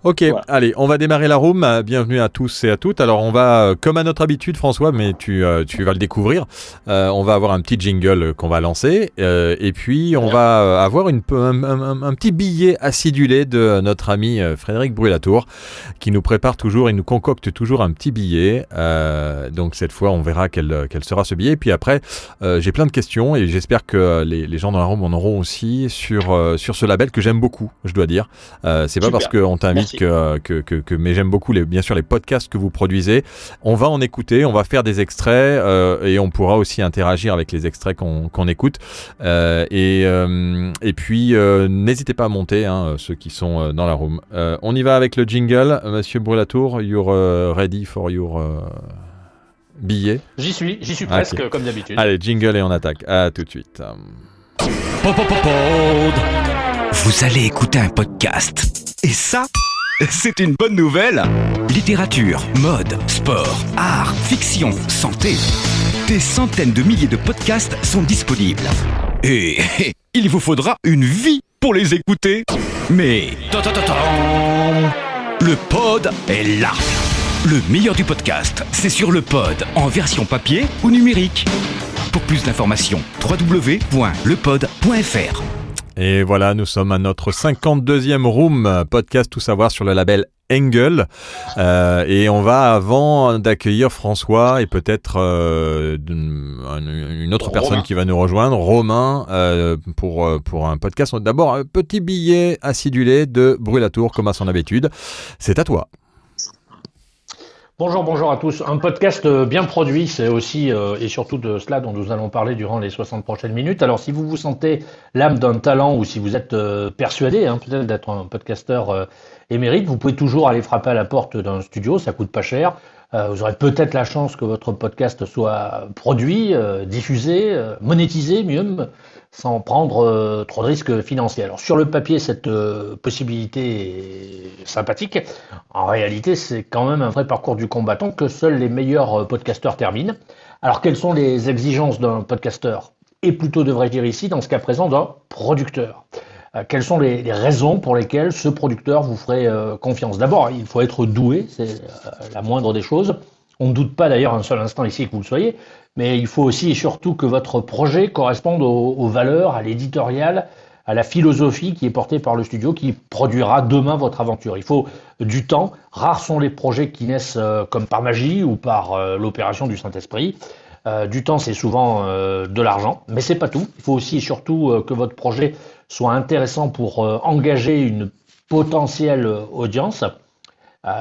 Ok, Voilà. allez, on va démarrer la room. Bienvenue à tous et à toutes. Alors, on va, comme à notre habitude, François, mais tu vas le découvrir, on va avoir un petit jingle qu'on va lancer. Et puis, on va avoir un petit billet acidulé de notre ami Frédéric Brulatour, qui nous prépare toujours, il nous concocte toujours un petit billet. Donc, cette fois, on verra quel sera ce billet. Et puis après, j'ai plein de questions et j'espère que les gens dans la room en auront aussi sur ce label que j'aime beaucoup, je dois dire. C'est pas parce qu'on t'invite mais j'aime beaucoup bien sûr les podcasts que vous produisez. On va en écouter, on va faire des extraits et on pourra aussi interagir avec les extraits qu'on écoute. Et puis n'hésitez pas à monter, ceux qui sont dans la room. On y va avec le jingle. Monsieur Brulatour, you're ready for your billet? J'y suis presque, okay. Comme d'habitude. Allez, jingle et on attaque. À tout de suite. Vous allez écouter un podcast. Et ça, c'est une bonne nouvelle. Littérature, mode, sport, art, fiction, santé. Des centaines de milliers de podcasts sont disponibles. Et il vous faudra une vie pour les écouter. Mais le pod est là. Le meilleur du podcast, c'est sur le pod, en version papier ou numérique. Pour plus d'informations, www.lepod.fr. Et voilà, nous sommes à notre 52e room, podcast Tout savoir sur le label Engel. Et on va, avant d'accueillir François et peut-être une autre personne qui va nous rejoindre, Romain, pour un podcast. D'abord, un petit billet acidulé de Brulatour, comme à son habitude. C'est à toi. Bonjour à tous. Un podcast bien produit, c'est aussi et surtout de cela dont nous allons parler durant les 60 prochaines minutes. Alors si vous vous sentez l'âme d'un talent ou si vous êtes persuadé peut-être d'être un podcasteur émérite, vous pouvez toujours aller frapper à la porte d'un studio, ça coûte pas cher. Vous aurez peut-être la chance que votre podcast soit produit, diffusé, monétisé mieux, sans prendre trop de risques financiers. Alors sur le papier, cette possibilité est sympathique. En réalité, c'est quand même un vrai parcours du combattant que seuls les meilleurs podcasteurs terminent. Alors quelles sont les exigences d'un podcasteur? Et plutôt, devrais-je dire ici, dans ce cas présent, d'un producteur. Quelles sont les raisons pour lesquelles ce producteur vous ferait confiance? D'abord, il faut être doué, c'est la moindre des choses. On ne doute pas d'ailleurs un seul instant ici que vous le soyez, mais il faut aussi et surtout que votre projet corresponde aux valeurs, à l'éditorial, à la philosophie qui est portée par le studio qui produira demain votre aventure. Il faut du temps. Rares sont les projets qui naissent comme par magie ou par l'opération du Saint-Esprit. Du temps, c'est souvent de l'argent, mais c'est pas tout. Il faut aussi et surtout que votre projet soit intéressant pour engager une potentielle audience.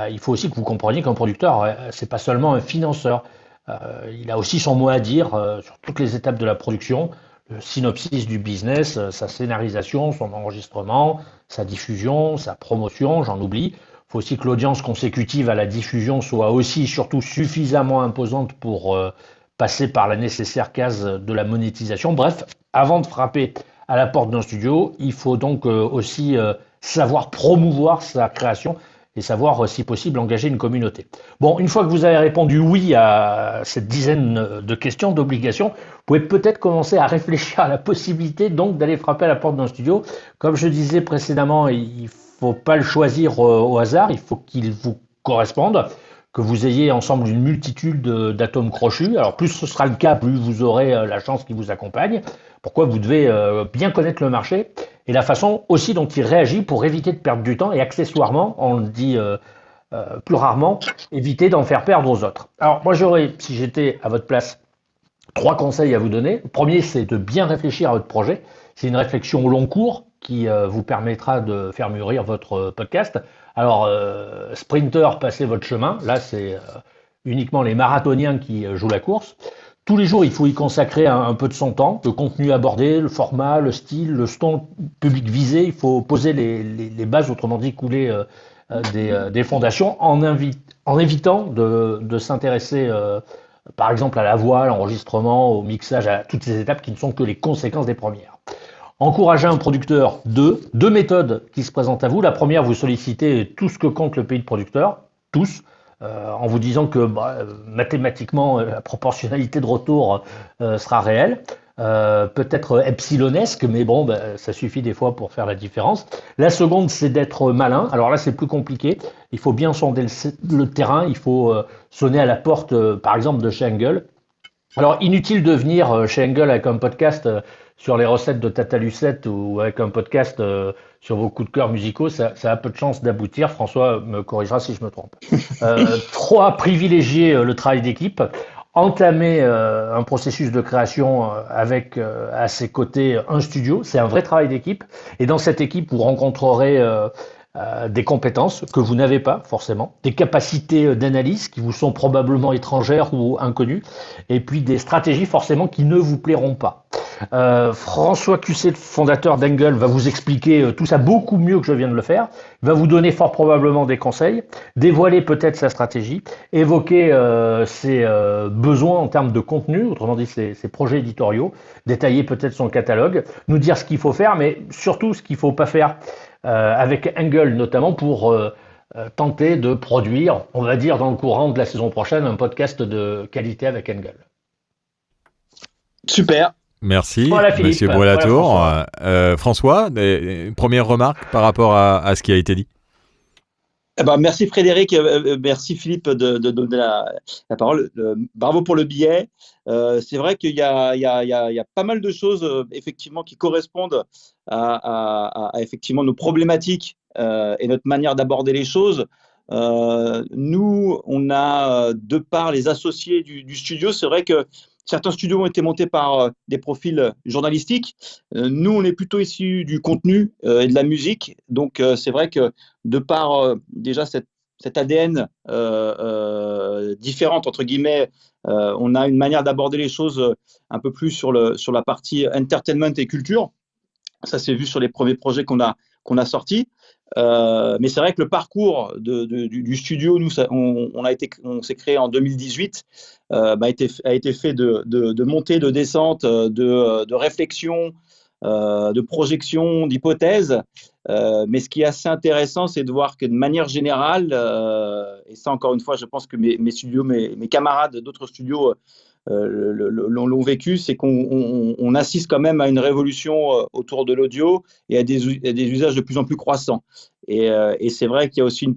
Il faut aussi que vous compreniez qu'un producteur, c'est pas seulement un financeur. Il a aussi son mot à dire sur toutes les étapes de la production, le synopsis du business, sa scénarisation, son enregistrement, sa diffusion, sa promotion, j'en oublie. Il faut aussi que l'audience consécutive à la diffusion soit aussi surtout suffisamment imposante pour passer par la nécessaire case de la monétisation. Bref, avant de frapper à la porte d'un studio, il faut donc aussi savoir promouvoir sa création et savoir, si possible, engager une communauté. Bon, une fois que vous avez répondu oui à cette dizaine de questions, d'obligations, vous pouvez peut-être commencer à réfléchir à la possibilité donc d'aller frapper à la porte d'un studio. Comme je disais précédemment, il ne faut pas le choisir au hasard, il faut qu'il vous corresponde, que vous ayez ensemble une multitude d'atomes crochus. Alors plus ce sera le cas, plus vous aurez la chance qui vous accompagne. Pourquoi vous devez bien connaître le marché et la façon aussi dont il réagit pour éviter de perdre du temps et accessoirement, on le dit plus rarement, éviter d'en faire perdre aux autres. Alors moi j'aurais, si j'étais à votre place, 3 conseils à vous donner. Le premier, c'est de bien réfléchir à votre projet. C'est une réflexion au long cours qui vous permettra de faire mûrir votre podcast. Alors, sprinter, passez votre chemin. Là, c'est uniquement les marathoniens qui jouent la course. Tous les jours, il faut y consacrer un peu de son temps, le contenu abordé, le format, le style, le ton public visé. Il faut poser les bases, autrement dit, couler des fondations en évitant de s'intéresser, par exemple, à la voix, à l'enregistrement, au mixage, à toutes ces étapes qui ne sont que les conséquences des premières. Encouragez un producteur, deux méthodes qui se présentent à vous. La première, vous sollicitez tout ce que compte le pays de producteur, tous, en vous disant que mathématiquement, la proportionnalité de retour sera réelle. peut-être epsilonesque, mais bon, ça suffit des fois pour faire la différence. La seconde, c'est d'être malin. Alors là, c'est plus compliqué. Il faut bien sonder le terrain. Il faut sonner à la porte, par exemple, de chez Engel. Alors, inutile de venir chez Engel avec un podcast sur les recettes de Tata Lucette ou avec un podcast sur vos coups de cœur musicaux. Ça a peu de chances d'aboutir. François me corrigera si je me trompe. 3, privilégier le travail d'équipe. Entamer un processus de création avec à ses côtés un studio. C'est un vrai travail d'équipe. Et dans cette équipe, vous rencontrerez des compétences que vous n'avez pas forcément, des capacités d'analyse qui vous sont probablement étrangères ou inconnues, et puis des stratégies forcément qui ne vous plairont pas. François Cusset, fondateur d'Engel, va vous expliquer tout ça beaucoup mieux que je viens de le faire. Il va vous donner fort probablement des conseils, dévoiler peut-être sa stratégie, évoquer ses besoins en termes de contenu, autrement dit ses projets éditoriaux, détailler peut-être son catalogue, nous dire ce qu'il faut faire, mais surtout ce qu'il ne faut pas faire. Avec Engel notamment pour tenter de produire, on va dire dans le courant de la saison prochaine, un podcast de qualité avec Engel. Super. Merci, voilà, Philippe. Monsieur Brelatour. Voilà, François, première remarque par rapport à ce qui a été dit? Merci Frédéric, merci Philippe de donner la parole. Bravo pour le billet. C'est vrai qu'il y a pas mal de choses effectivement qui correspondent à effectivement nos problématiques et notre manière d'aborder les choses. Nous, on a de par les associés du studio, c'est vrai que certains studios ont été montés par des profils journalistiques. Nous, on est plutôt issus du contenu et de la musique. Donc, c'est vrai que de par déjà cet ADN différente, entre guillemets, on a une manière d'aborder les choses un peu plus sur la partie entertainment et culture. Ça s'est vu sur les premiers projets qu'on a sortis. Mais c'est vrai que le parcours du studio, nous, on s'est créé en 2018, a été fait de montée, de descente, de réflexion, de projection, d'hypothèses. Mais ce qui est assez intéressant, c'est de voir que de manière générale, et ça encore une fois, je pense que mes studios, mes camarades d'autres studios l'ont vécu, c'est qu'on assiste quand même à une révolution autour de l'audio et à des usages de plus en plus croissants. Et c'est vrai qu'il y a aussi une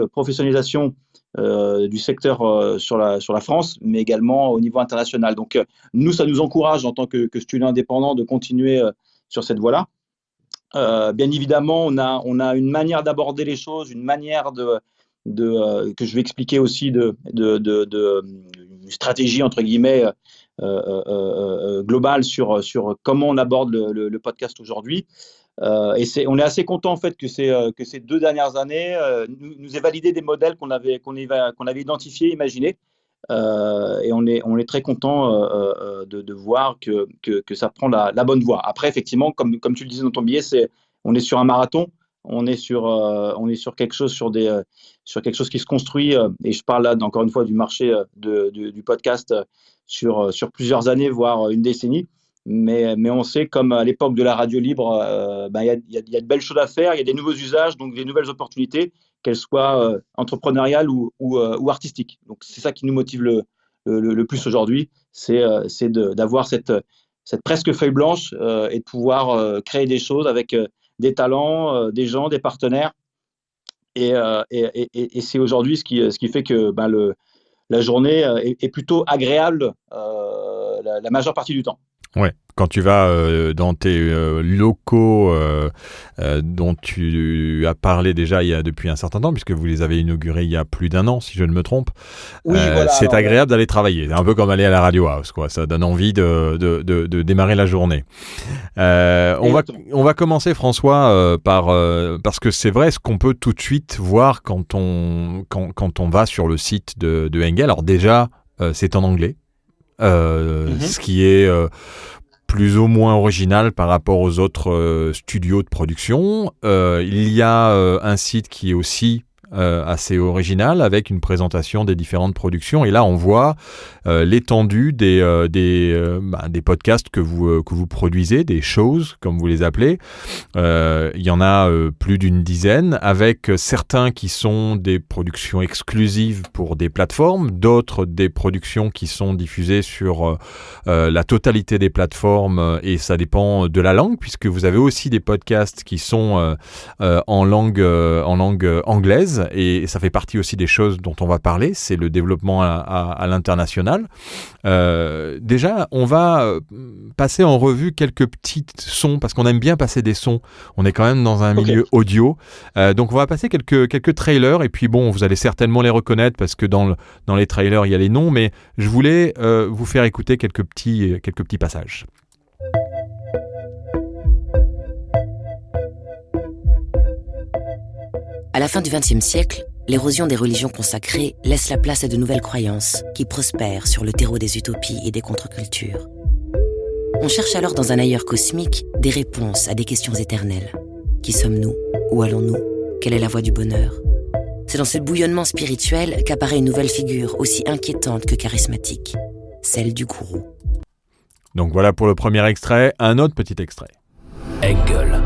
professionnalisation du secteur sur la France, mais également au niveau international. Donc nous, ça nous encourage en tant que studio indépendant de continuer sur cette voie-là. Bien évidemment, on a une manière d'aborder les choses, une manière que je vais expliquer aussi une stratégie entre guillemets globale sur comment on aborde le podcast aujourd'hui. Et on est assez content en fait que ces 2 dernières années nous aient validé des modèles qu'on avait identifiés, imaginés. Et on est très content de voir que ça prend la bonne voie. Après, effectivement, comme tu le disais dans ton billet, on est sur un marathon. On est sur quelque chose, sur quelque chose qui se construit. Et je parle là encore une fois du marché du podcast sur plusieurs années, voire une décennie. Mais on sait, comme à l'époque de la radio libre, il y a de belles choses à faire, il y a des nouveaux usages, donc des nouvelles opportunités, qu'elles soient entrepreneuriales ou artistiques. Donc c'est ça qui nous motive le plus aujourd'hui, c'est d'avoir cette presque feuille blanche et de pouvoir créer des choses avec des talents, des gens, des partenaires. Et c'est aujourd'hui ce qui fait que la journée est plutôt agréable la majeure partie du temps. Ouais, quand tu vas dans tes locaux dont tu as parlé déjà depuis un certain temps, puisque vous les avez inaugurés il y a plus d'1 an, si je ne me trompe, oui, voilà, c'est agréable d'aller travailler. C'est un peu comme aller à la Radio House, quoi. Ça donne envie de démarrer la journée. On va commencer, François, parce que c'est vrai ce qu'on peut tout de suite voir quand on va sur le site de Engel. Alors déjà, c'est en anglais. Ce qui est plus ou moins original par rapport aux autres studios de production. Il y a un site qui est aussi assez original avec une présentation des différentes productions. Et là, on voit l'étendue des podcasts que vous produisez, des shows, comme vous les appelez. Il y en a plus d'une dizaine, avec certains qui sont des productions exclusives pour des plateformes, d'autres des productions qui sont diffusées sur la totalité des plateformes, et ça dépend de la langue, puisque vous avez aussi des podcasts qui sont en langue anglaise, et ça fait partie aussi des choses dont on va parler, c'est le développement à l'international. Déjà, on va passer en revue quelques petits sons, parce qu'on aime bien passer des sons. On est quand même dans un milieu audio. Donc, on va passer quelques trailers, et puis bon, vous allez certainement les reconnaître, parce que dans les trailers, il y a les noms, mais je voulais vous faire écouter quelques petits passages. À la fin du XXe siècle, l'érosion des religions consacrées laisse la place à de nouvelles croyances qui prospèrent sur le terreau des utopies et des contre-cultures. On cherche alors dans un ailleurs cosmique des réponses à des questions éternelles. Qui sommes-nous ? Où allons-nous ? Quelle est la voie du bonheur ? C'est dans ce bouillonnement spirituel qu'apparaît une nouvelle figure aussi inquiétante que charismatique, celle du gourou. Donc voilà pour le premier extrait. Un autre petit extrait. Engel.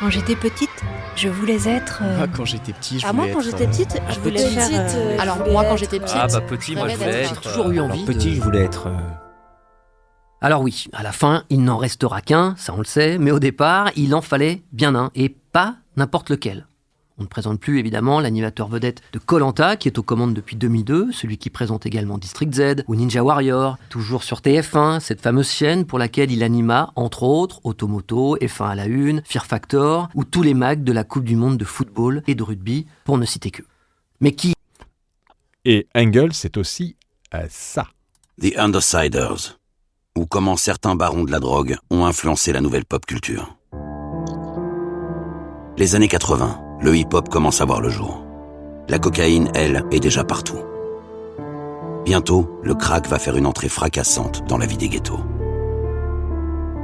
Quand j'étais petite, je voulais être... Quand j'étais petit, je voulais moi, quand être, j'étais petite, je voulais faire... Alors, moi, quand j'étais petite... Ah bah petit, moi je voulais être... J'ai toujours eu envie Alors, petit, je voulais être... Alors oui, à la fin, il n'en restera qu'un, ça on le sait, mais au départ, il en fallait bien un, et pas n'importe lequel. On ne présente plus évidemment l'animateur vedette de Koh-Lanta, qui est aux commandes depuis 2002, celui qui présente également District Z ou Ninja Warrior, toujours sur TF1, cette fameuse chaîne pour laquelle il anima, entre autres, Automoto, F1 à la une, Fear Factor, ou tous les mags de la Coupe du Monde de football et de rugby, pour ne citer que. Mais qui... Et Engel, c'est aussi ça. The Undersiders, ou comment certains barons de la drogue ont influencé la nouvelle pop culture. Les années 80, le hip-hop commence à voir le jour. La cocaïne, elle, est déjà partout. Bientôt, le crack va faire une entrée fracassante dans la vie des ghettos.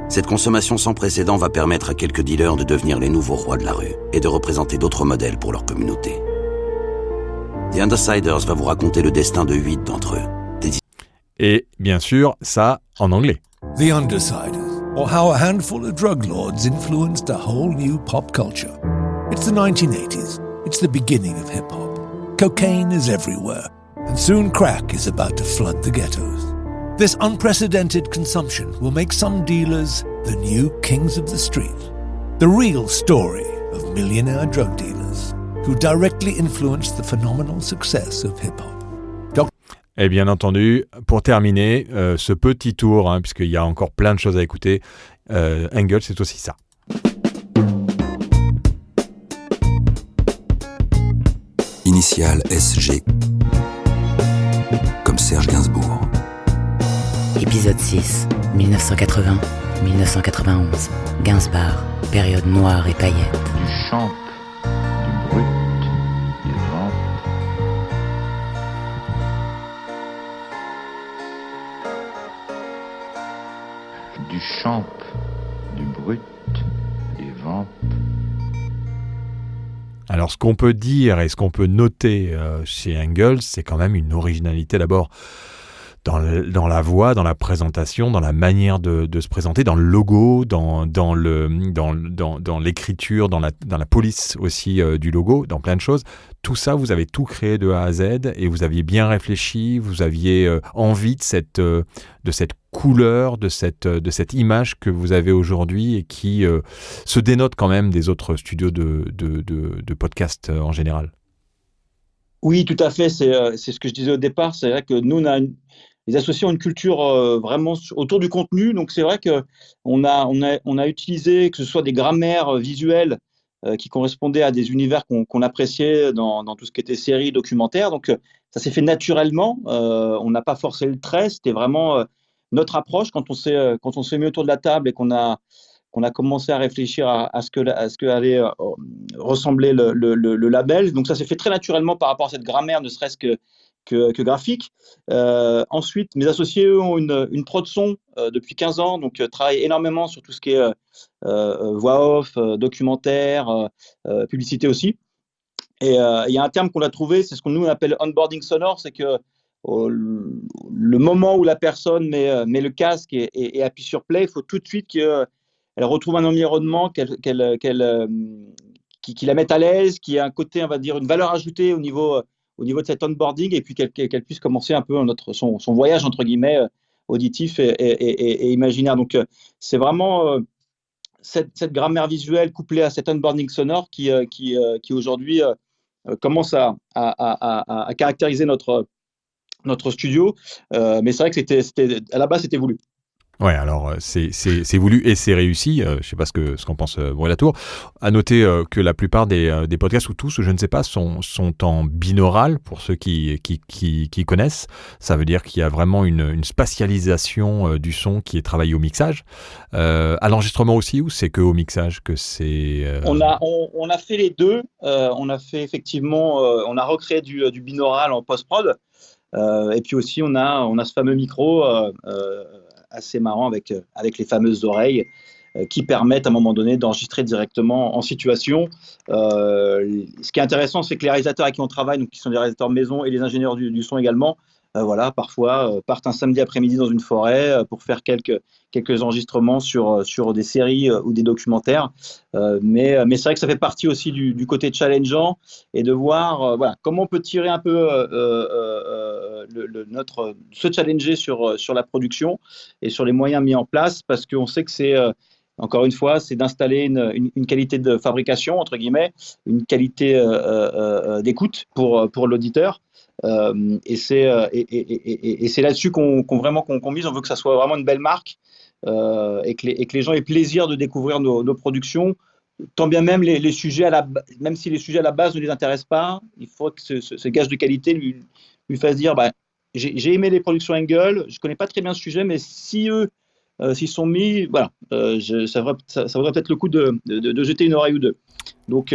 Cette consommation sans précédent va permettre à quelques dealers de devenir les nouveaux rois de la rue et de représenter d'autres modèles pour leur communauté. The Undersiders va vous raconter le destin de 8 d'entre eux. Et bien sûr, ça en anglais. The Undersiders, or how a handful of drug lords influenced a whole new pop culture. It's the 1980s. It's the beginning of hip-hop. Cocaine is everywhere, and soon crack is about to flood the ghettos. This unprecedented consumption will make some dealers the new kings of the street. The real story of millionaire drug dealers who directly influenced the phenomenal success of hip-hop. Et bien entendu, pour terminer ce petit tour, puisqu'il y a encore plein de choses à écouter, Engel, c'est aussi ça. Initial SG. Comme Serge Gainsbourg. Épisode 6, 1980-1991. Gainsbourg, période noire et paillettes. Du champ, du brut, du vent. Du champ, du brut, des vents. Alors, ce qu'on peut dire et ce qu'on peut noter chez Engel, c'est quand même une originalité d'abord dans la voix, dans la présentation, dans la manière de se présenter, dans le logo, dans l'écriture, dans la police aussi du logo, dans plein de choses. Tout ça, vous avez tout créé de A à Z et vous aviez bien réfléchi, vous aviez envie de cette couleur, de cette image que vous avez aujourd'hui et qui se dénote quand même des autres studios de podcast en général. Oui, tout à fait. C'est ce que je disais au départ. C'est vrai que nous, les associés ont une culture vraiment autour du contenu. Donc, c'est vrai qu'on a utilisé, que ce soit des grammaires visuelles qui correspondaient à des univers qu'on appréciait dans tout ce qui était séries, documentaires. Donc, ça s'est fait naturellement. On n'a pas forcé le trait. C'était vraiment notre approche quand on s'est mis autour de la table et qu'on a commencé à réfléchir à ce que allait ressembler le label. Donc, ça s'est fait très naturellement par rapport à cette grammaire, ne serait-ce que graphique. Ensuite, mes associés, eux, ont une prod son depuis 15 ans, donc travaillent énormément sur tout ce qui est voix off, documentaire, publicité aussi. Et il y a un terme qu'on a trouvé, c'est ce qu'on nous appelle onboarding sonore, c'est que le moment où la personne met le casque et appuie sur play, il faut tout de suite qu'elle retrouve un environnement qui la mette à l'aise, qui a un côté, on va dire, une valeur ajoutée au niveau de cet onboarding, et puis qu'elle puisse commencer un peu son voyage, entre guillemets, auditif et imaginaire. Donc, c'est vraiment cette grammaire visuelle couplée à cet onboarding sonore qui aujourd'hui commence à caractériser notre studio. Mais c'est vrai que à la base, c'était voulu. Ouais, alors c'est voulu et c'est réussi. Je sais pas ce qu'en pense Bruit Latour. À noter que la plupart des podcasts, ou tous, je ne sais pas, sont en binaural pour ceux qui connaissent. Ça veut dire qu'il y a vraiment une spatialisation du son qui est travaillée au mixage. À l'enregistrement aussi, ou c'est que au mixage que c'est On a fait les deux. On a fait effectivement, on a recréé du binaural en post-prod. Et puis aussi, on a ce fameux micro assez marrant avec les fameuses oreilles qui permettent à un moment donné d'enregistrer directement en situation. Ce qui est intéressant, c'est que les réalisateurs avec qui on travaille, donc qui sont des réalisateurs maison, et les ingénieurs du son également, parfois partent un samedi après-midi dans une forêt pour faire quelques enregistrements sur des séries ou des documentaires. Mais c'est vrai que ça fait partie aussi du côté challengeant, et de voir comment on peut tirer un peu se challenger sur la production et sur les moyens mis en place, parce qu'on sait que c'est encore une fois, c'est d'installer une qualité de fabrication, entre guillemets, une qualité d'écoute pour l'auditeur. Et c'est là-dessus qu'on mise. On veut que ça soit vraiment une belle marque, et que les gens aient plaisir de découvrir nos productions, tant bien même les sujets même si les sujets à la base ne les intéressent pas. Il faut que ce gage de qualité lui fasse dire j'ai aimé les productions Angle, je connais pas très bien ce sujet, mais si eux s'ils sont mis, ça vaudrait peut-être le coup de jeter une oreille ou deux. Donc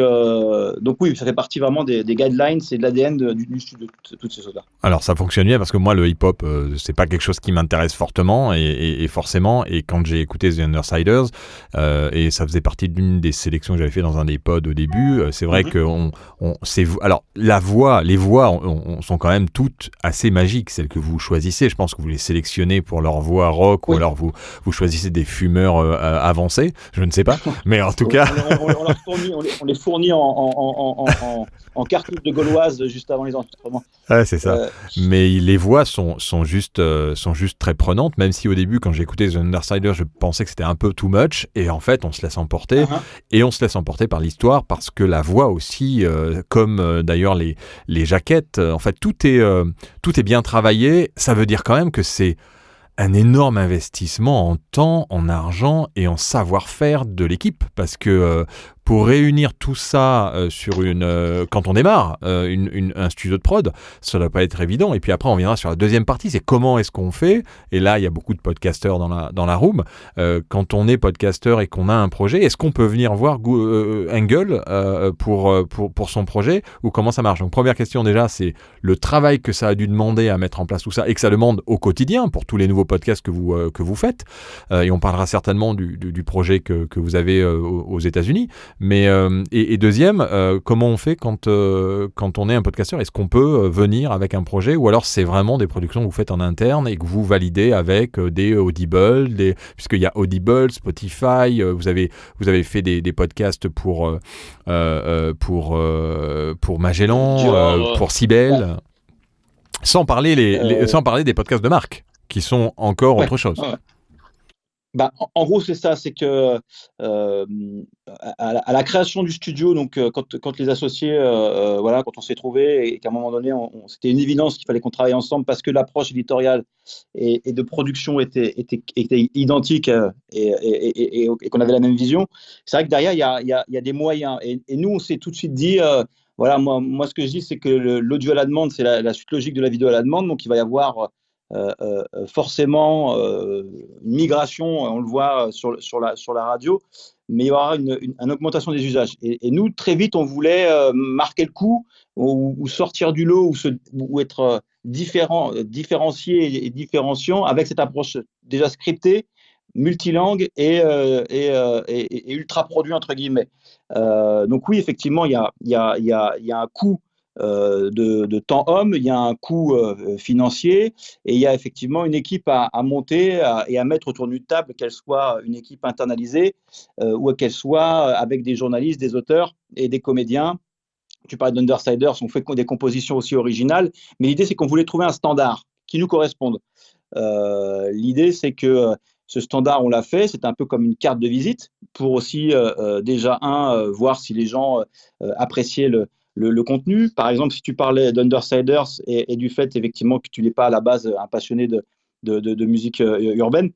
oui, ça fait partie vraiment des guidelines, c'est de l'ADN du studio, toutes ces choses-là. Alors ça fonctionne bien parce que moi le hip-hop c'est pas quelque chose qui m'intéresse fortement et forcément, et quand j'ai écouté The Undersiders et ça faisait partie d'une des sélections que j'avais fait dans un des pods au début, c'est vrai que alors les voix sont quand même toutes assez magiques, celles que vous choisissez. Je pense que vous les sélectionnez pour leur voix rock, ou alors vous choisissez des fumeurs avancés, je ne sais pas, mais en tout cas on les fournit en cartouches de gauloise juste avant les enregistrements. Ouais, c'est ça. Mais les voix sont juste très prenantes, même si au début, quand j'ai écouté The Undersider, je pensais que c'était un peu too much, et en fait, on se laisse emporter, et on se laisse emporter par l'histoire, parce que la voix aussi, comme d'ailleurs les jaquettes, en fait, tout est bien travaillé. Ça veut dire quand même que c'est un énorme investissement en temps, en argent et en savoir-faire de l'équipe, parce que pour réunir tout ça quand on démarre un studio de prod, ça ne doit pas être évident. Et puis après, on viendra sur la deuxième partie, c'est comment est-ce qu'on fait. Et là, il y a beaucoup de podcasteurs dans la room. Quand on est podcasteur et qu'on a un projet, est-ce qu'on peut venir voir Angle pour son projet, ou comment ça marche? Donc première question déjà, c'est le travail que ça a dû demander à mettre en place tout ça, et que ça demande au quotidien pour tous les nouveaux podcasts que vous faites. Et on parlera certainement du projet que vous avez aux États-Unis. Mais et deuxième, comment on fait quand on est un podcasteur? Est-ce qu'on peut venir avec un projet, ou alors c'est vraiment des productions que vous faites en interne et que vous validez avec des Audible, puisqu'il y a Audible, Spotify, vous avez fait des podcasts pour Magellan, pour Sibel, sans parler des podcasts de marque qui sont encore autre chose. Ouais. En gros, c'est ça, c'est que à la création du studio, donc quand les associés, quand on s'est trouvés, et qu'à un moment donné, c'était une évidence qu'il fallait qu'on travaille ensemble, parce que l'approche éditoriale et de production était identique, et qu'on avait la même vision. C'est vrai que derrière, il y a des moyens, et nous, on s'est tout de suite dit, moi, ce que je dis, c'est que l'audio à la demande, c'est la suite logique de la vidéo à la demande, donc il va y avoir forcément une migration, on le voit sur la radio, mais il y aura une augmentation des usages. Et nous, très vite, on voulait marquer le coup, ou sortir du lot, ou être différencié et différenciant avec cette approche déjà scriptée, multilangue et ultra produit entre guillemets. Donc oui, effectivement, il y a un coût de temps homme, il y a un coût financier et il y a effectivement une équipe à monter et à mettre autour d'une table, qu'elle soit une équipe internalisée ou qu'elle soit avec des journalistes, des auteurs et des comédiens. Tu parlais d'Undersiders, on fait des compositions aussi originales, mais l'idée c'est qu'on voulait trouver un standard qui nous corresponde. L'idée c'est que ce standard, on l'a fait, c'est un peu comme une carte de visite pour aussi déjà voir si les gens appréciaient le contenu. Par exemple, si tu parlais d'Undersiders et du fait effectivement que tu n'es pas à la base un passionné de musique urbaine,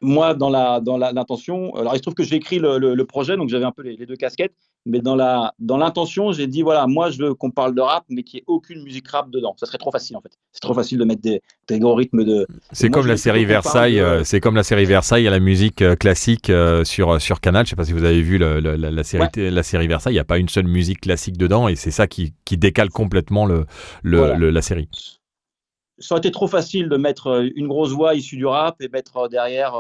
moi, dans l'intention, alors il se trouve que j'ai écrit le projet, donc j'avais un peu les deux casquettes, mais dans l'intention, j'ai dit, voilà, moi, je veux qu'on parle de rap, mais qu'il n'y ait aucune musique rap dedans. Ça serait trop facile, en fait. C'est trop facile de mettre des gros rythmes de... C'est comme la série Versailles, c'est comme la série Versailles, il y a la musique classique sur Canal. Je ne sais pas si vous avez vu la série Versailles, il n'y a pas une seule musique classique dedans, et c'est ça qui décale complètement la série. Ça aurait été trop facile de mettre une grosse voix issue du rap et mettre derrière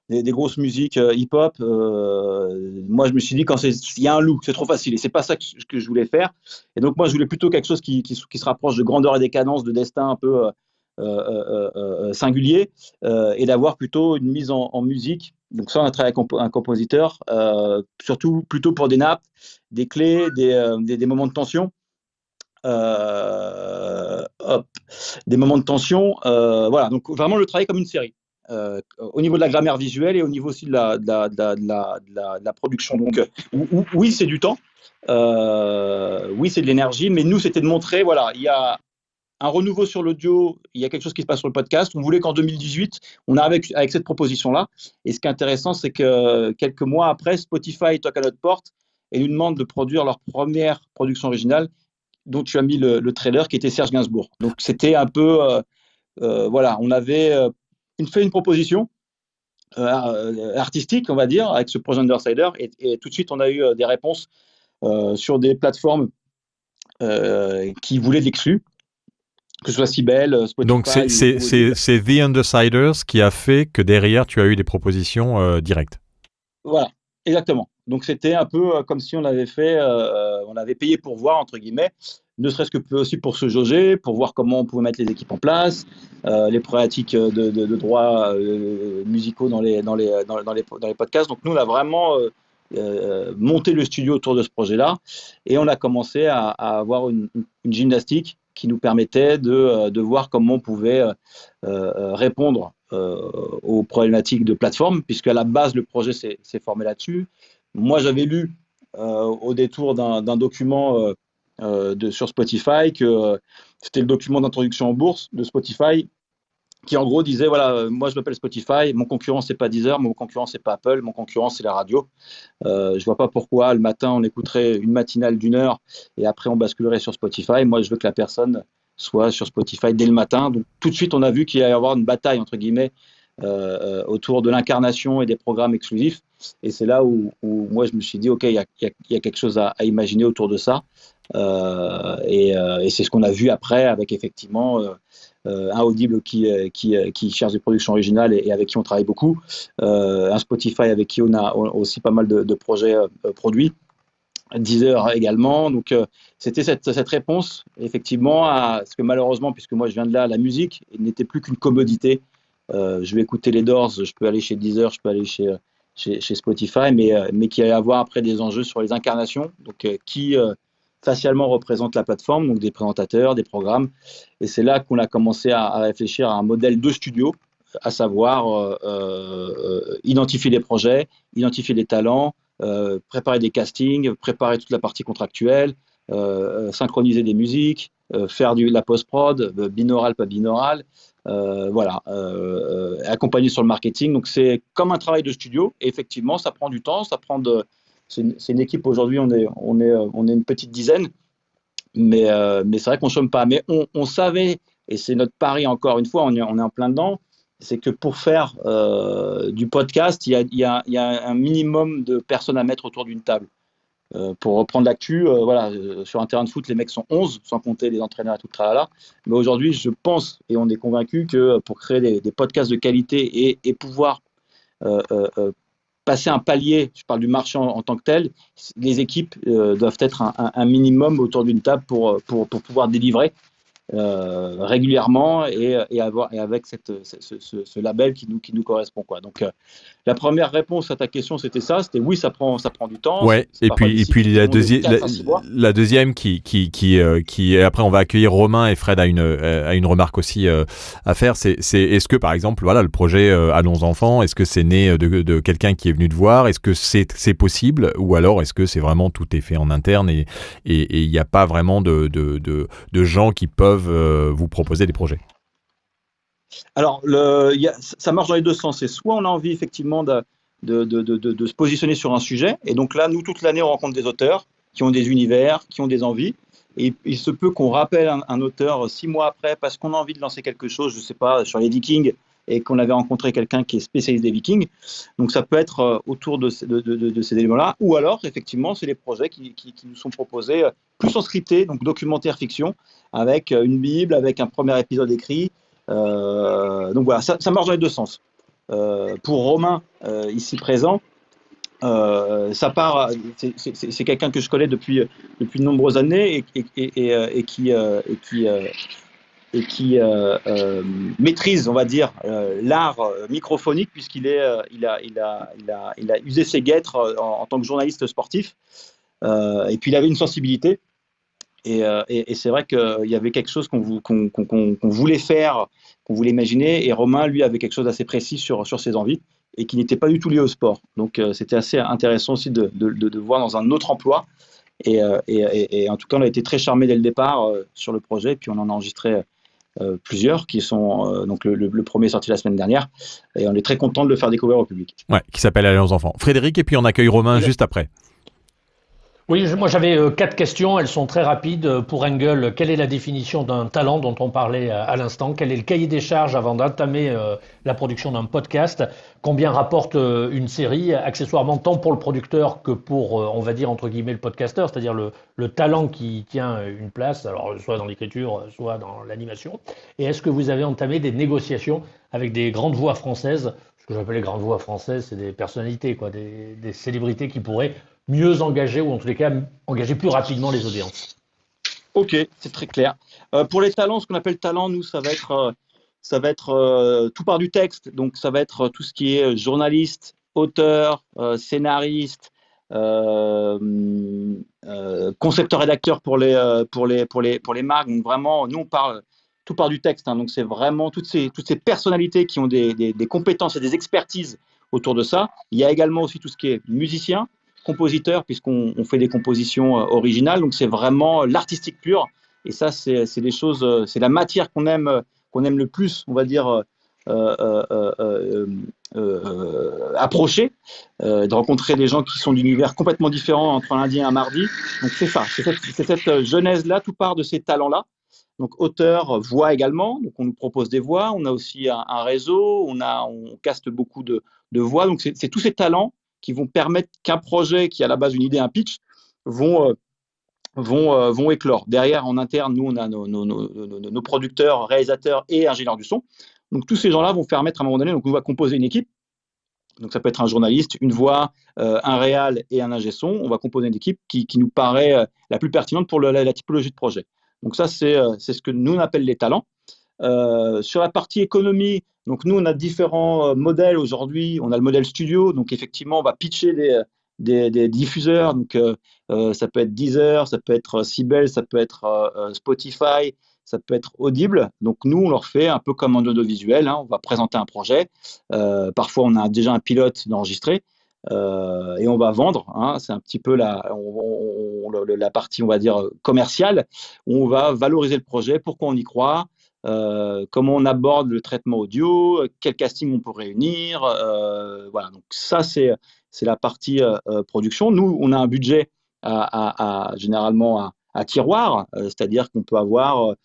des grosses musiques hip-hop. Moi, je me suis dit, quand il y a un look, c'est trop facile. Et c'est pas ça que je voulais faire. Et donc, moi, je voulais plutôt quelque chose qui se rapproche de Grandeur et Décadence, de destin un peu singulier, et d'avoir plutôt une mise en musique. Donc ça, on a travaillé avec un compositeur, surtout plutôt pour des nappes, des clés, des moments de tension. Des moments de tension, voilà, donc vraiment le travail comme une série au niveau de la grammaire visuelle et au niveau aussi de la production. Donc oui, c'est du temps, oui, c'est de l'énergie, mais nous, c'était de montrer, voilà, il y a un renouveau sur l'audio, il y a quelque chose qui se passe sur le podcast. On voulait qu'en 2018, on arrive avec cette proposition-là, et ce qui est intéressant, c'est que quelques mois après, Spotify toque à notre porte et nous demande de produire leur première production originale, dont tu as mis le trailer, qui était Serge Gainsbourg. Donc c'était un peu, voilà, on avait fait une proposition artistique, on va dire, avec ce projet Undersider, et tout de suite on a eu des réponses sur des plateformes qui voulaient de l'exclu, que ce soit Sibel, Spotify. Donc c'est The Undersiders qui a fait que derrière tu as eu des propositions directes. Voilà, exactement. Donc c'était un peu comme si on avait fait, on avait payé pour voir, entre guillemets, ne serait-ce que aussi pour se jauger, pour voir comment on pouvait mettre les équipes en place, les problématiques de droits musicaux dans les podcasts. Donc nous, on a vraiment monté le studio autour de ce projet-là, et on a commencé à avoir une gymnastique qui nous permettait de voir comment on pouvait répondre aux problématiques de plateforme, puisque à la base, le projet s'est formé là-dessus. Moi, j'avais lu au détour d'un document sur Spotify que c'était le document d'introduction en bourse de Spotify, qui en gros disait, voilà, moi je m'appelle Spotify, mon concurrent c'est pas Deezer, mon concurrent c'est pas Apple, mon concurrent c'est la radio. Je vois pas pourquoi le matin on écouterait une matinale d'1 heure et après on basculerait sur Spotify. Moi je veux que la personne soit sur Spotify dès le matin. Donc tout de suite on a vu qu'il allait y avoir une bataille entre guillemets autour de l'incarnation et des programmes exclusifs. Et c'est là où moi je me suis dit, ok, il y a quelque chose à imaginer autour de ça. Et c'est ce qu'on a vu après avec effectivement un Audible qui cherche des productions originales et avec qui on travaille beaucoup, un Spotify avec qui on a aussi pas mal de projets produits, Deezer également. Donc c'était cette réponse effectivement à ce que malheureusement, puisque moi je viens de là, la musique n'était plus qu'une commodité. Je vais écouter les Doors, je peux aller chez Deezer, je peux aller chez Spotify, mais qu'il allait y avoir après des enjeux sur les incarnations, donc qui facialement représentent la plateforme, donc des présentateurs, des programmes. Et c'est là qu'on a commencé à réfléchir à un modèle de studio, à savoir identifier les projets, identifier les talents, préparer des castings, préparer toute la partie contractuelle, synchroniser des musiques, faire de la post-prod, binaural, pas binaural, voilà, accompagner sur le marketing. Donc c'est comme un travail de studio, et effectivement ça prend du temps, c'est une équipe aujourd'hui, on est une petite dizaine, mais c'est vrai qu'on ne chôme pas. Mais on savait, et c'est notre pari encore une fois, on est en plein dedans, c'est que pour faire du podcast, il y a un minimum de personnes à mettre autour d'une table. Pour reprendre l'actu, sur un terrain de foot, les mecs sont 11, sans compter les entraîneurs et tout le tralala. Mais aujourd'hui, je pense, et on est convaincu, que pour créer des podcasts de qualité et pouvoir passer un palier, je parle du marché en tant que tel, les équipes doivent être un minimum autour d'une table pour pouvoir délivrer régulièrement et avec ce label qui nous correspond, quoi. Donc la première réponse à ta question, c'était oui, ça prend du temps. Ouais. Et puis la deuxième qui après on va accueillir Romain, et Fred a une remarque aussi à faire, c'est est-ce que par exemple le projet Allons Enfants, est-ce que c'est né de quelqu'un qui est venu te voir, est-ce que c'est possible, ou alors est-ce que c'est vraiment tout est fait en interne et il n'y a pas vraiment de gens qui peuvent vous proposer des projets? Alors, ça marche dans les deux sens. C'est soit on a envie effectivement de se positionner sur un sujet, et donc là, nous, toute l'année, on rencontre des auteurs qui ont des univers, qui ont des envies, et il se peut qu'on rappelle un auteur 6 mois après parce qu'on a envie de lancer quelque chose, je ne sais pas, sur les Vikings, et qu'on avait rencontré quelqu'un qui est spécialiste des Vikings. Donc ça peut être autour de ces éléments-là, ou alors effectivement c'est les projets qui nous sont proposés plus en scripté, donc documentaire fiction, avec une bible, avec un premier épisode écrit. Donc voilà, ça marche dans les deux sens. Pour Romain, ici présent, ça part, c'est quelqu'un que je connais depuis de nombreuses années et qui maîtrise, on va dire, l'art microphonique, puisqu'il a usé ses guêtres en tant que journaliste sportif, et puis il avait une sensibilité, et c'est vrai qu'il y avait quelque chose qu'on voulait faire, qu'on voulait imaginer, et Romain, lui, avait quelque chose d'assez précis sur ses envies, et qui n'était pas du tout lié au sport. Donc c'était assez intéressant aussi de voir dans un autre emploi, et en tout cas on a été très charmés dès le départ sur le projet, puis on en a enregistré plusieurs qui sont donc le premier est sorti la semaine dernière, et on est très content de le faire découvrir au public. Ouais, qui s'appelle Allons Enfants. Frédéric, et puis on accueille Romain juste après. Oui, moi j'avais 4 questions, elles sont très rapides. Pour Engel, quelle est la définition d'un talent dont on parlait à l'instant? Quel est le cahier des charges avant d'entamer la production d'un podcast? Combien rapporte une série, accessoirement, tant pour le producteur que pour, on va dire, entre guillemets, le podcasteur, c'est-à-dire le talent qui tient une place, alors soit dans l'écriture, soit dans l'animation. Et est-ce que vous avez entamé des négociations avec des grandes voix françaises? Ce que j'appelle les grandes voix françaises, c'est des personnalités, quoi, des célébrités qui pourraient mieux engager, ou en tous les cas engager plus rapidement les audiences. Ok, c'est très clair. Pour les talents, ce qu'on appelle talent, nous, ça va être tout part du texte. Donc ça va être tout ce qui est journaliste, auteur, scénariste, concepteur rédacteur pour les marques. Donc vraiment, nous on parle tout part du texte, hein. Donc c'est vraiment toutes ces personnalités qui ont des compétences et des expertises autour de ça. Il y a également aussi tout ce qui est musicien, compositeur, puisqu'on fait des compositions originales, donc c'est vraiment l'artistique pur, et ça c'est des choses, c'est la matière qu'on aime le plus, on va dire, approcher, de rencontrer des gens qui sont d'univers complètement différents entre un lundi et un mardi. Donc c'est ça, c'est cette genèse-là, tout part de ces talents-là. Donc auteur, voix également, donc on nous propose des voix, on a aussi un réseau, on caste beaucoup de voix, donc c'est tous ces talents qui vont permettre qu'un projet qui a à la base une idée, un pitch, vont éclore. Derrière, en interne, nous, on a nos producteurs, réalisateurs et ingénieurs du son. Donc, tous ces gens-là vont permettre à un moment donné, donc on va composer une équipe. Donc, ça peut être un journaliste, une voix, un réal et un ingé son. On va composer une équipe qui nous paraît la plus pertinente pour la typologie de projet. Donc, ça, c'est ce que nous, on appelle les talents. Sur la partie économie, donc nous on a différents modèles aujourd'hui. On a le modèle studio, donc effectivement on va pitcher des diffuseurs, donc ça peut être Deezer, ça peut être Sibel, ça peut être Spotify, ça peut être Audible. Donc nous on leur fait un peu comme un audiovisuel, hein. On va présenter un projet, parfois on a déjà un pilote d'enregistré, et on va vendre, hein. C'est un petit peu la partie, on va dire, commerciale, où on va valoriser le projet, pourquoi on y croit, comment on aborde le traitement audio, quel casting on peut réunir, voilà. Donc ça c'est la partie production. Nous on a un budget généralement à tiroir, c'est-à-dire qu'on peut avoir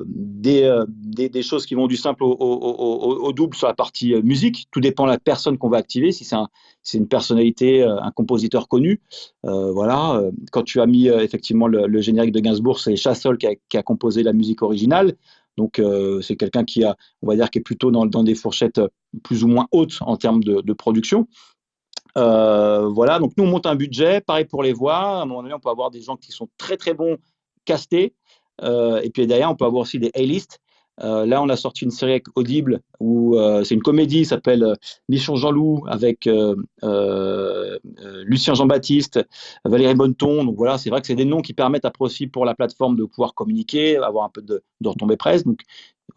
des choses qui vont du simple au double sur la partie musique. Tout dépend de la personne qu'on va activer. Si c'est une personnalité, un compositeur connu, voilà. Quand tu as mis effectivement le générique de Gainsbourg, c'est Chassol qui a composé la musique originale. Donc c'est quelqu'un on va dire, qui est plutôt dans des fourchettes plus ou moins hautes en termes de production. Voilà, donc nous on monte un budget, pareil pour les voix. À un moment donné, on peut avoir des gens qui sont très très bons castés, et puis derrière on peut avoir aussi des A-list. Là on a sorti une série avec Audible où c'est une comédie, ça s'appelle Mission Jean-Loup, avec Lucien Jean-Baptiste, Valérie Bonneton. Donc voilà, c'est vrai que c'est des noms qui permettent après aussi pour la plateforme de pouvoir communiquer, avoir un peu de retombées presse. Donc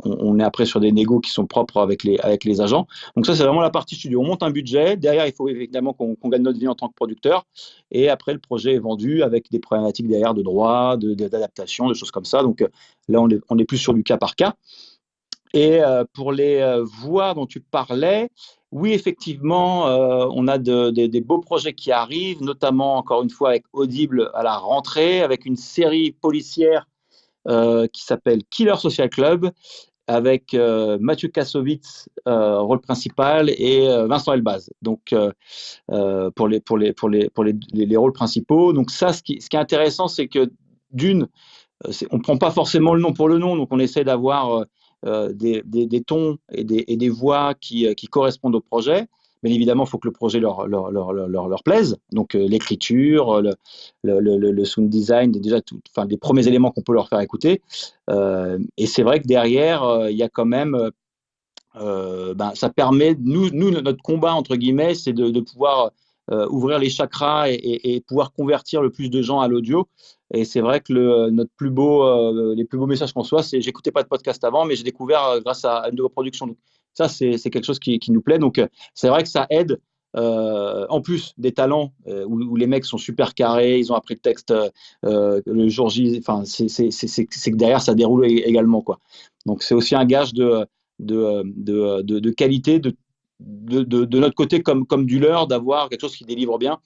on est après sur des négos qui sont propres avec les agents. Donc ça, c'est vraiment la partie studio. On monte un budget. Derrière, il faut évidemment qu'on gagne notre vie en tant que producteur. Et après, le projet est vendu avec des problématiques derrière de droit, d'adaptation, de choses comme ça. Donc là, on est plus sur du cas par cas. Et pour les voix dont tu parlais, oui, effectivement, on a des beaux projets qui arrivent, notamment, encore une fois, avec Audible à la rentrée, avec une série policière qui s'appelle Killer Social Club, avec Mathieu Kassovitz, rôle principal, et Vincent Elbaz, donc pour les rôles principaux. Donc ça, ce qui est intéressant, c'est que on prend pas forcément le nom pour le nom, donc on essaie d'avoir des tons et des voix qui correspondent au projet. Bien évidemment, il faut que le projet leur plaise. Donc, l'écriture, le sound design, déjà les premiers éléments qu'on peut leur faire écouter. Et c'est vrai que derrière, il y a quand même, ça permet, nous, notre combat, entre guillemets, c'est de pouvoir ouvrir les chakras et pouvoir convertir le plus de gens à l'audio. Et c'est vrai que les plus beaux messages qu'on reçoit, c'est: j'écoutais pas de podcast avant, mais j'ai découvert grâce à une de vos productions. Donc, ça, c'est quelque chose qui nous plaît. Donc, c'est vrai que ça aide, en plus des talents où les mecs sont super carrés, ils ont appris le texte le jour J. Enfin, c'est que derrière, ça déroule également, quoi. Donc, c'est aussi un gage de qualité de notre côté comme du leur, d'avoir quelque chose qui délivre bien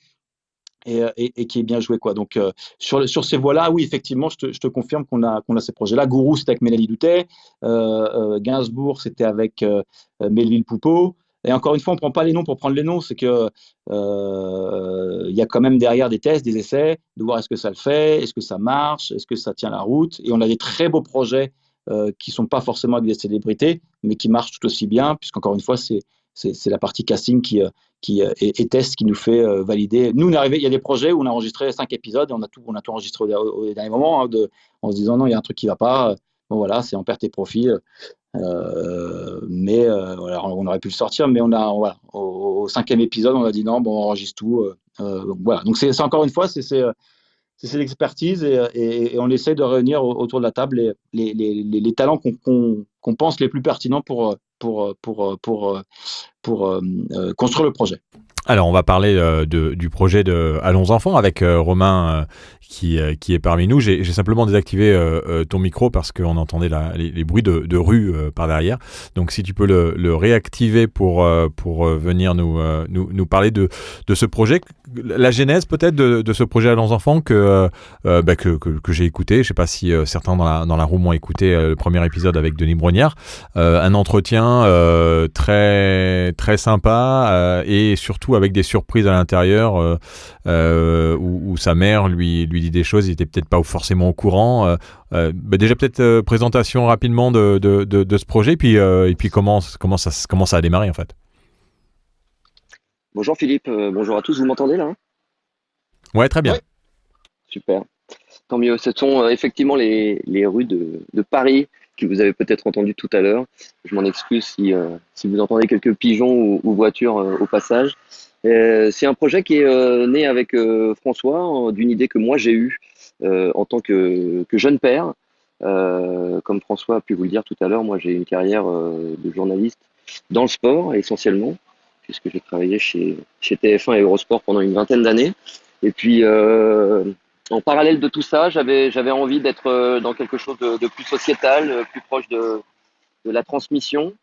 et qui est bien joué, quoi. Donc sur ces voies-là, oui, effectivement, je te confirme qu'on a ces projets-là. Gourou, c'était avec Mélanie Doutet, Gainsbourg, c'était avec Melville Poupeau. Et encore une fois, on ne prend pas les noms pour prendre les noms, c'est que il y a quand même derrière des tests, des essais, de voir est-ce que ça le fait, est-ce que ça marche, est-ce que ça tient la route. Et on a des très beaux projets qui ne sont pas forcément avec des célébrités, mais qui marchent tout aussi bien, puisqu'encore une fois, c'est la partie casting et test qui nous fait valider. Nous, il y a des projets où on a enregistré 5 épisodes et on a tout enregistré au dernier moment, en se disant non, il y a un truc qui ne va pas. Bon, voilà, c'est en perte et profit. Mais voilà, on aurait pu le sortir, mais voilà, au 5e épisode, on a dit non, bon, on enregistre tout. Voilà. Donc, c'est encore une fois, c'est l'expertise et on essaie de réunir autour de la table les talents qu'on pense les plus pertinents pour construire le projet. Alors, on va parler du projet de Allons Enfants avec Romain qui est parmi nous. J'ai simplement désactivé ton micro parce qu'on entendait les bruits de rue par derrière. Donc, si tu peux le réactiver pour venir nous parler de ce projet, la genèse peut-être de ce projet Allons Enfants que j'ai écouté. Je ne sais pas si certains dans la room ont écouté le premier épisode avec Denis Brognard. Un entretien très très sympa et surtout avec des surprises à l'intérieur où sa mère lui dit des choses, il était peut-être pas forcément au courant. Déjà peut-être présentation rapidement de ce projet et puis comment ça a démarré en fait. Bonjour Philippe, bonjour à tous, vous m'entendez là? Ouais, très bien. Ouais. Super, tant mieux. Ce sont effectivement les rues de Paris que vous avez peut-être entendu tout à l'heure. Je m'en excuse si vous entendez quelques pigeons ou voitures au passage. C'est un projet qui est né avec François d'une idée que moi j'ai eue en tant que jeune père. Comme François a pu vous le dire tout à l'heure, moi j'ai une carrière de journaliste dans le sport essentiellement, puisque j'ai travaillé chez TF1 et Eurosport pendant une vingtaine d'années. Et puis en parallèle de tout ça, j'avais envie d'être dans quelque chose de plus sociétal, plus proche de la transmission.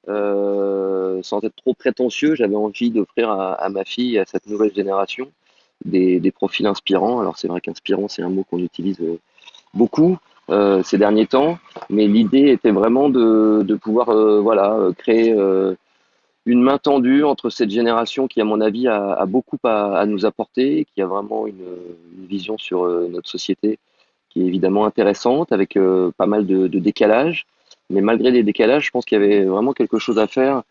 Sans être trop prétentieux, j'avais envie d'offrir à ma fille et à cette nouvelle génération des profils inspirants. Alors c'est vrai qu'inspirant, c'est un mot qu'on utilise beaucoup ces derniers temps, mais l'idée était vraiment de pouvoir créer une main tendue entre cette génération qui, à mon avis, a beaucoup à nous apporter, qui a vraiment une vision sur notre société qui est évidemment intéressante, avec pas mal de décalages. Mais malgré les décalages, je pense qu'il y avait vraiment quelque chose à faire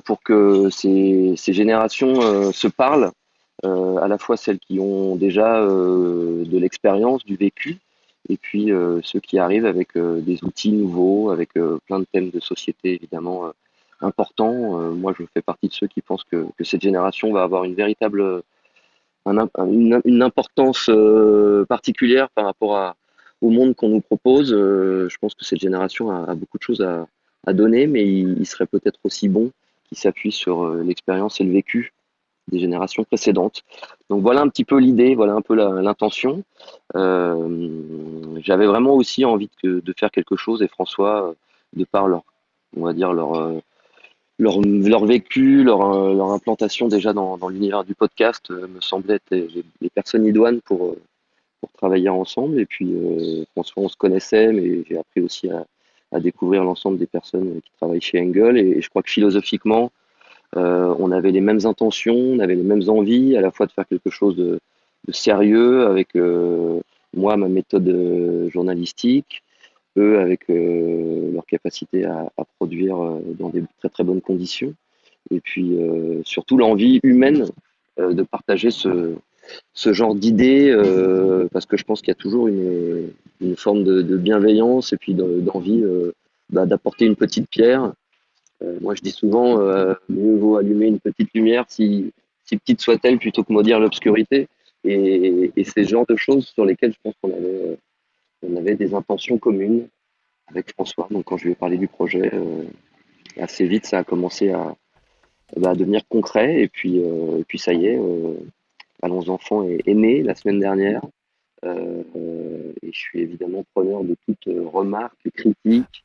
pour que ces générations se parlent, à la fois celles qui ont déjà de l'expérience, du vécu, et puis ceux qui arrivent avec des outils nouveaux, avec plein de thèmes de société évidemment importants. Moi, je fais partie de ceux qui pensent que cette génération va avoir une véritable une importance particulière par rapport au monde qu'on nous propose. Je pense que cette génération a beaucoup de choses à donner, mais il serait peut-être aussi bon qu'ils s'appuient sur l'expérience et le vécu des générations précédentes. Donc voilà un petit peu l'idée, voilà un peu l'intention. J'avais vraiment aussi envie de faire quelque chose, et François, de par leur vécu, leur implantation déjà dans l'univers du podcast, me semblait être les personnes idoines pour travailler ensemble. Et puis François, on se connaissait, mais j'ai appris aussi à découvrir l'ensemble des personnes qui travaillent chez Engle, et je crois que philosophiquement, on avait les mêmes intentions, on avait les mêmes envies, à la fois de faire quelque chose de sérieux avec moi, ma méthode journalistique, eux avec leur capacité à produire dans des très très bonnes conditions, et puis surtout l'envie humaine de partager ce genre d'idées, parce que je pense qu'il y a toujours une forme de bienveillance et puis d'envie d'apporter une petite pierre. Moi je dis souvent, mieux vaut allumer une petite lumière, si petite soit-elle, plutôt que maudire l'obscurité, et c'est ce genre de choses sur lesquelles je pense qu'on avait des intentions communes avec François. Donc quand je lui ai parlé du projet, assez vite ça a commencé à devenir concret, et puis ça y est, Allons Enfants est né la semaine dernière, et je suis évidemment preneur de toute remarque, critique.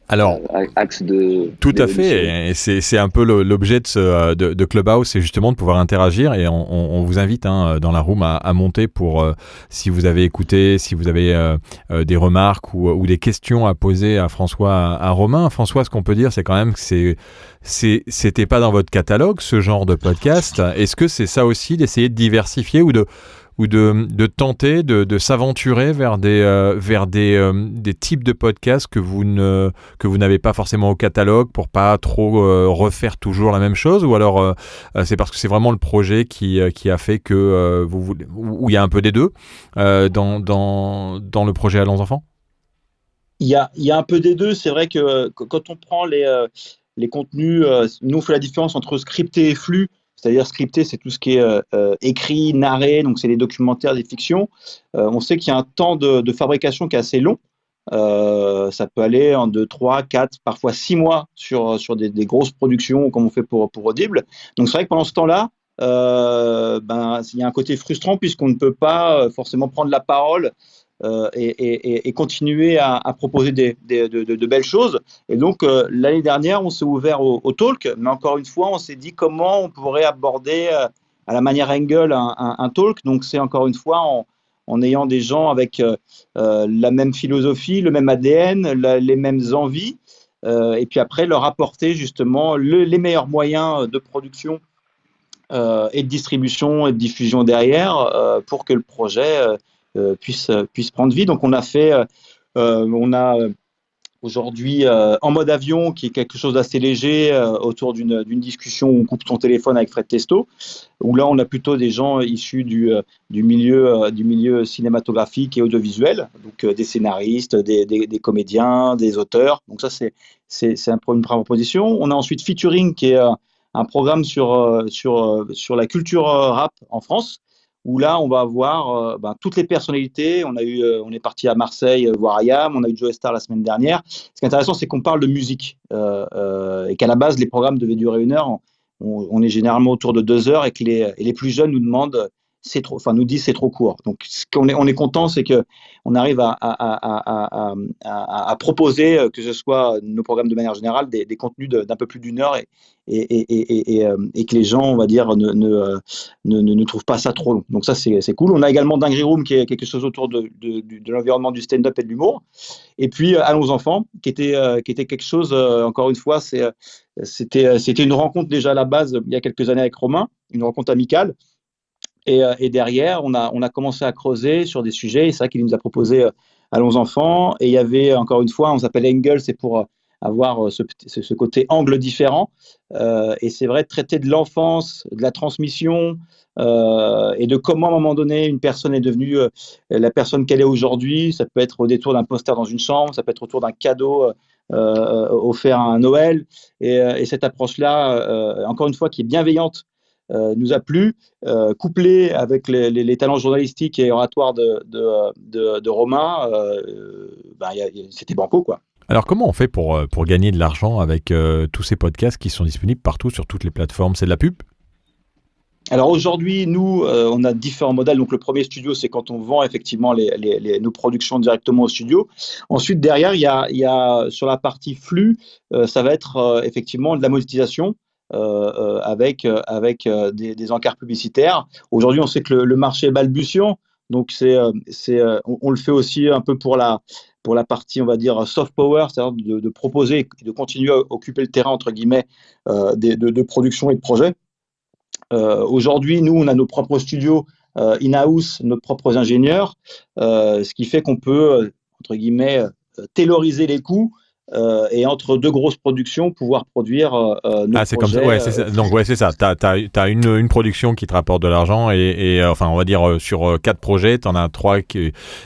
Alors, axe de tout à fait, et c'est un peu l'objet de Clubhouse, c'est justement de pouvoir interagir, et on vous invite dans la room à monter pour, si vous avez écouté, si vous avez des remarques ou des questions à poser à François, à Romain. François, ce qu'on peut dire, c'est quand même que c'était pas dans votre catalogue ce genre de podcast. Est-ce que c'est ça aussi, d'essayer de diversifier ou de tenter de s'aventurer vers des types de podcasts que vous n'avez pas forcément au catalogue, pour pas trop refaire toujours la même chose, ou alors c'est parce que c'est vraiment le projet qui a fait que où il y a un peu des deux dans le projet Allons Enfants? Il y a un peu des deux. C'est vrai que quand on prend les contenus, nous on fait la différence entre scripté et flux. C'est-à-dire scripté, c'est tout ce qui est écrit, narré, donc c'est les documentaires, des fictions. On sait qu'il y a un temps de fabrication qui est assez long. Ça peut aller en 2, 3, 4, parfois 6 mois sur des grosses productions comme on fait pour Audible. Donc c'est vrai que pendant ce temps-là, il y a un côté frustrant puisqu'on ne peut pas forcément prendre la parole et continuer à proposer de belles choses. Et donc, l'année dernière, on s'est ouvert au talk, mais encore une fois, on s'est dit comment on pourrait aborder à la manière Engle un talk. Donc, c'est encore une fois en ayant des gens avec la même philosophie, le même ADN, les mêmes envies, et puis après, leur apporter justement les meilleurs moyens de production et de distribution et de diffusion derrière pour que le projet puisse prendre vie. Donc on a aujourd'hui En mode avion, qui est quelque chose d'assez léger, autour d'une discussion où on coupe son téléphone avec Fred Testo, où là on a plutôt des gens issus du milieu cinématographique et audiovisuel, donc des scénaristes, des comédiens, des auteurs. Donc ça c'est une première proposition. On a ensuite Featuring, qui est un programme sur la culture rap en France, où là, on va avoir toutes les personnalités. On est parti à Marseille voir IAM, on a eu Joe Star la semaine dernière. Ce qui est intéressant, c'est qu'on parle de musique, et qu'à la base, les programmes devaient durer 1 heure. On est généralement autour de 2 heures, et que les plus jeunes nous demandent nous disent c'est trop court. Donc, on est content, c'est que on arrive à proposer, que ce soit nos programmes de manière générale, des contenus d'un peu plus d'1 heure et que les gens, on va dire, ne trouvent pas ça trop long. Donc ça, c'est cool. On a également Dinguery Room, qui est quelque chose autour de l'environnement du stand-up et de l'humour. Et puis Allons Enfants, qui était quelque chose, encore une fois, c'était une rencontre déjà à la base il y a quelques années avec Romain, une rencontre amicale. Et derrière, on a commencé à creuser sur des sujets. Et c'est vrai qu'il nous a proposé Allons Enfants. Et il y avait, encore une fois, on s'appelle Angle, c'est pour avoir ce côté angle différent. Et c'est vrai, traiter de l'enfance, de la transmission et de comment, à un moment donné, une personne est devenue la personne qu'elle est aujourd'hui. Ça peut être au détour d'un poster dans une chambre, ça peut être autour d'un cadeau offert à un Noël. Et cette approche-là, encore une fois, qui est bienveillante, nous a plu, couplé avec les talents journalistiques et oratoires de Romain, c'était banco, quoi. Alors comment on fait pour gagner de l'argent avec tous ces podcasts qui sont disponibles partout sur toutes les plateformes? C'est de la pub? Alors aujourd'hui, nous, on a différents modèles. Donc le premier studio, c'est quand on vend effectivement nos productions directement au studio. Ensuite, derrière, il y a sur la partie flux, ça va être effectivement de la monétisation. Avec des encarts publicitaires. Aujourd'hui, on sait que le marché est balbutiant, donc on le fait aussi un peu pour la partie, on va dire, soft power, c'est-à-dire de proposer et de continuer à occuper le terrain, entre guillemets, de production et de projet. Aujourd'hui, nous, on a nos propres studios in-house, nos propres ingénieurs, ce qui fait qu'on peut, entre guillemets, tailoriser les coûts. Et entre deux grosses productions, pouvoir produire nos c'est projets. Comme ça. C'est ça. Donc c'est ça. T'as une production qui te rapporte de l'argent et enfin on va dire sur 4 projets, t'en as 3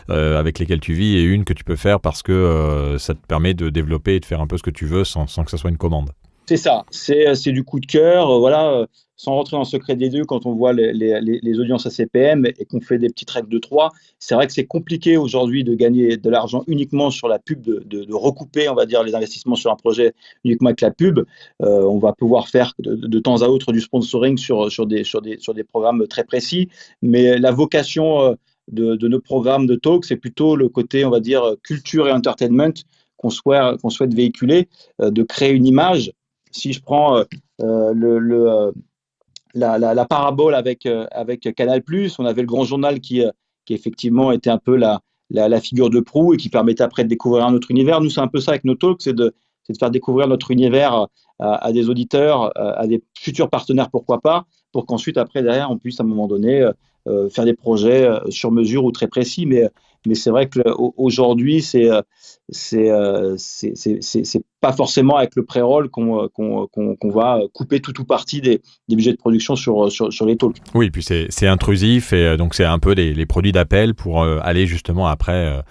avec lesquels tu vis et une que tu peux faire parce que ça te permet de développer et de faire un peu ce que tu veux sans que ça soit une commande. C'est ça. C'est du coup de cœur. Voilà. Sans rentrer dans le secret des dieux, quand on voit les audiences à CPM et qu'on fait des petites règles de 3, c'est vrai que c'est compliqué aujourd'hui de gagner de l'argent uniquement sur la pub, de recouper, on va dire, les investissements sur un projet uniquement avec la pub. On va pouvoir faire de temps à autre du sponsoring sur des programmes très précis, mais la vocation de nos programmes de talk, c'est plutôt le côté, on va dire, culture et entertainment qu'on souhaite véhiculer, de créer une image. Si je prends la parabole avec Canal+, on avait le Grand Journal qui effectivement était un peu la figure de proue et qui permettait après de découvrir un autre univers. Nous, c'est un peu ça avec nos talks, c'est de faire découvrir notre univers à des auditeurs, à des futurs partenaires, pourquoi pas, pour qu'ensuite, après, derrière, on puisse à un moment donné faire des projets sur mesure ou très précis. Mais c'est vrai qu'aujourd'hui, c'est pas forcément avec le pré-roll qu'on va couper tout ou partie des budgets de production sur les talks. Oui, puis c'est intrusif et donc c'est un peu les produits d'appel pour aller justement après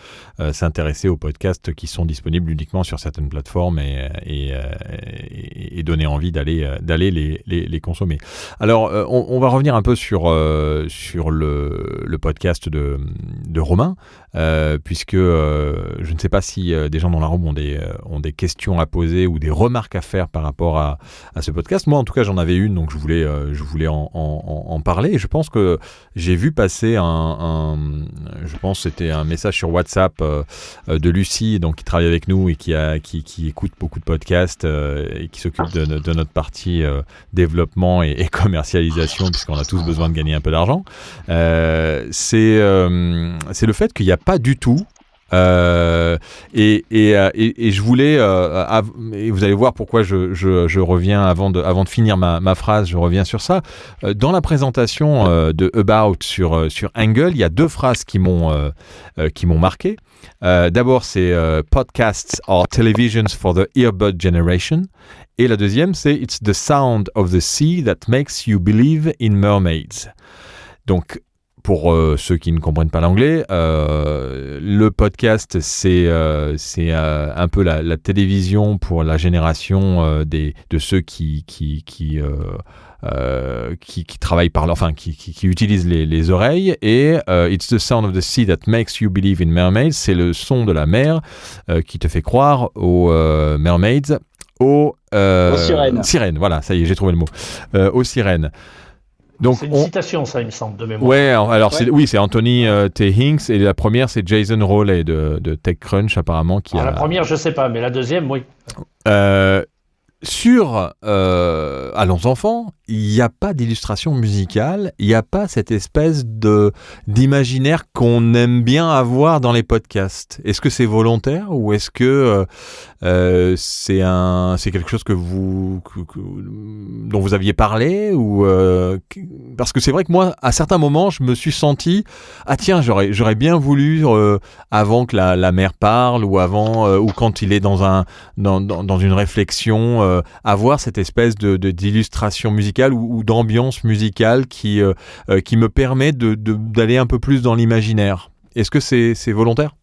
s'intéresser aux podcasts qui sont disponibles uniquement sur certaines plateformes et donner envie d'aller les consommer. Alors, on va revenir un peu sur le podcast de Romain, puisque je ne sais pas si des gens dans la room ont des questions à poser ou des remarques à faire par rapport à ce podcast. Moi, en tout cas, j'en avais une, donc je voulais en parler. Et je pense que j'ai vu passer je pense que c'était un message sur WhatsApp de Lucie, donc qui travaille avec nous et qui écoute beaucoup de podcasts et qui s'occupe de notre partie développement et commercialisation, puisqu'on a tous besoin de gagner un peu d'argent. C'est le fait qu'il n'y a pas du tout et je voulais et vous allez voir pourquoi je reviens avant de finir ma phrase, je reviens sur ça. Dans la présentation de About sur Angle, il y a 2 phrases qui m'ont marqué. D'abord, c'est podcasts are televisions for the earbud generation, et la deuxième, c'est it's the sound of the sea that makes you believe in mermaids. Donc pour ceux qui ne comprennent pas l'anglais, le podcast, c'est un peu la télévision pour la génération de ceux qui travaillent qui utilisent les oreilles, et it's the sound of the sea that makes you believe in mermaids, c'est le son de la mer qui te fait croire aux mermaids, aux sirènes. Sirènes, voilà, ça y est, j'ai trouvé le mot. Aux sirènes. Donc, c'est une citation, ça, il me semble, de mémoire. Ouais, alors c'est Anthony T. Hinks, et la première, c'est Jason Rowley de TechCrunch, apparemment. La première, je sais pas, mais la deuxième, oui. Sur Allons enfants, il n'y a pas d'illustration musicale, il n'y a pas cette espèce d'imaginaire qu'on aime bien avoir dans les podcasts. Est-ce que c'est volontaire ou est-ce que c'est quelque chose dont vous aviez parlé ou parce que c'est vrai que moi, à certains moments, je me suis senti tiens, j'aurais bien voulu avant que la mère parle ou avant ou quand il est dans une réflexion avoir cette espèce d'illustration musicale ou d'ambiance musicale qui me permet d'aller un peu plus dans l'imaginaire. Est-ce que c'est volontaire ?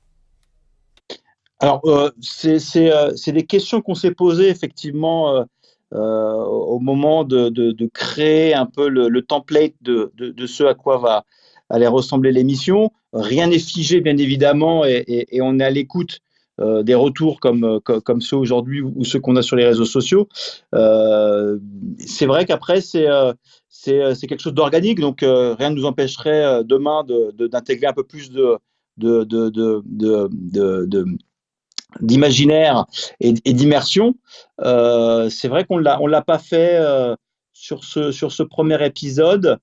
Alors, c'est des questions qu'on s'est posées effectivement au moment de créer un peu le template de ce à quoi va aller ressembler l'émission. Rien n'est figé, bien évidemment, et on est à l'écoute des retours comme ceux aujourd'hui ou ceux qu'on a sur les réseaux sociaux. C'est vrai qu'après, c'est quelque chose d'organique, donc rien ne nous empêcherait demain d'intégrer un peu plus d'imaginaire et d'immersion. C'est vrai qu'on l'a pas fait sur ce premier épisode.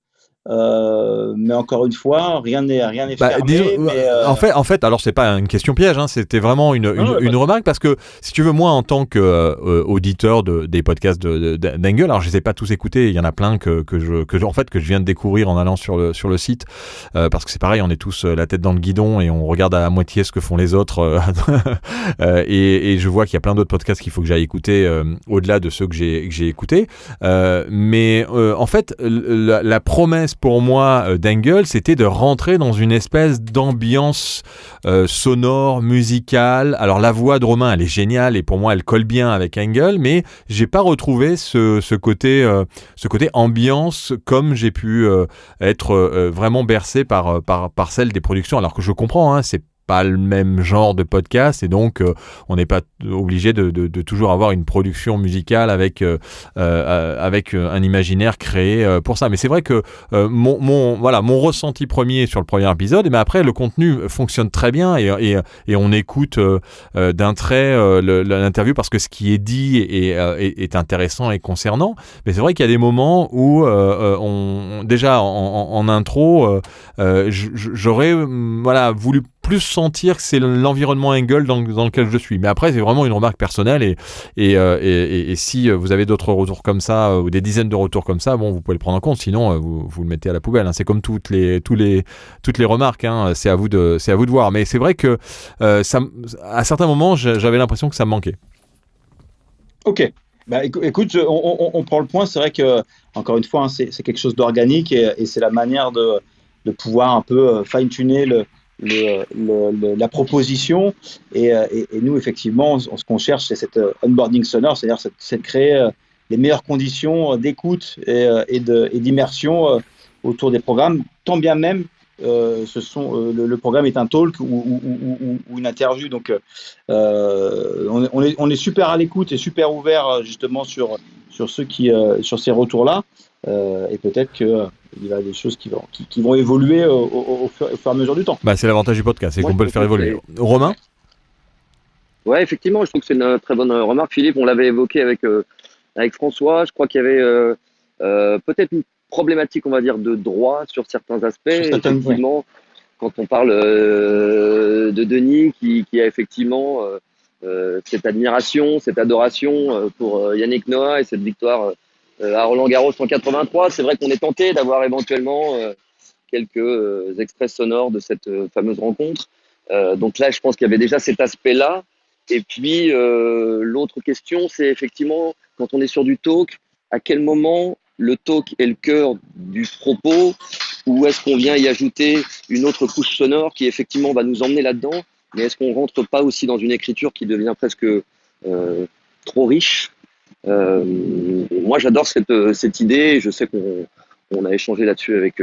Mais encore une fois, rien n'est fermé. En fait, alors c'est pas une question piège, hein, c'était vraiment une remarque parce que si tu veux, moi en tant qu'auditeur des podcasts d'Angle, alors je les ai pas tous écoutés, il y en a plein que je viens de découvrir en allant sur le site parce que c'est pareil, on est tous la tête dans le guidon et on regarde à moitié ce que font les autres et je vois qu'il y a plein d'autres podcasts qu'il faut que j'aille écouter au-delà de ceux que j'ai écoutés. Mais en fait, la promesse pour moi d'Angle, c'était de rentrer dans une espèce d'ambiance sonore, musicale. Alors la voix de Romain, elle est géniale et pour moi elle colle bien avec Angle, mais j'ai pas retrouvé ce côté ambiance comme j'ai pu être vraiment bercé par celle des productions. Alors que je comprends, hein, c'est pas le même genre de podcast et donc on n'est pas obligé de toujours avoir une production musicale avec un imaginaire créé pour ça. Mais c'est vrai que mon ressenti premier sur le premier épisode, mais après le contenu fonctionne très bien et on écoute d'un trait l'interview parce que ce qui est dit est intéressant et concernant. Mais c'est vrai qu'il y a des moments où déjà en intro j'aurais voulu plus sentir que c'est l'environnement Angle dans lequel je suis. Mais après, c'est vraiment une remarque personnelle et si vous avez d'autres retours comme ça ou des dizaines de retours comme ça, bon, vous pouvez le prendre en compte. Sinon, vous le mettez à la poubelle. Hein. C'est comme toutes les remarques. Hein. C'est à vous de voir. Mais c'est vrai que à certains moments, j'avais l'impression que ça me manquait. Ok. Bah, écoute, on prend le point. C'est vrai que encore une fois, hein, c'est quelque chose d'organique et c'est la manière de pouvoir un peu fine-tuner la proposition et nous effectivement ce qu'on cherche c'est cet onboarding sonore, c'est-à-dire c'est de créer les meilleures conditions d'écoute et d'immersion autour des programmes, tant bien même le programme est un talk ou une interview, donc on est super à l'écoute et super ouvert justement sur ces retours-là. Et peut-être qu'il y a des choses qui vont évoluer au fur et à mesure du temps. Bah, c'est l'avantage du podcast, c'est qu'on peut le faire évoluer. Romain ? Ouais, effectivement, je trouve que c'est une très bonne remarque. Philippe, on l'avait évoqué avec François. Je crois qu'il y avait peut-être une problématique, on va dire, de droit sur certains aspects. Effectivement, quand on parle de Denis, qui a effectivement cette admiration, cette adoration pour Yannick Noah et cette victoire à Roland-Garros en 83, c'est vrai qu'on est tenté d'avoir éventuellement quelques extraits sonores de cette fameuse rencontre. Donc là, je pense qu'il y avait déjà cet aspect-là. Et puis, l'autre question, c'est effectivement, quand on est sur du talk, à quel moment le talk est le cœur du propos, ou est-ce qu'on vient y ajouter une autre couche sonore qui effectivement va nous emmener là-dedans, mais est-ce qu'on rentre pas aussi dans une écriture qui devient presque trop riche? Moi, j'adore cette idée. Je sais qu'on a échangé là-dessus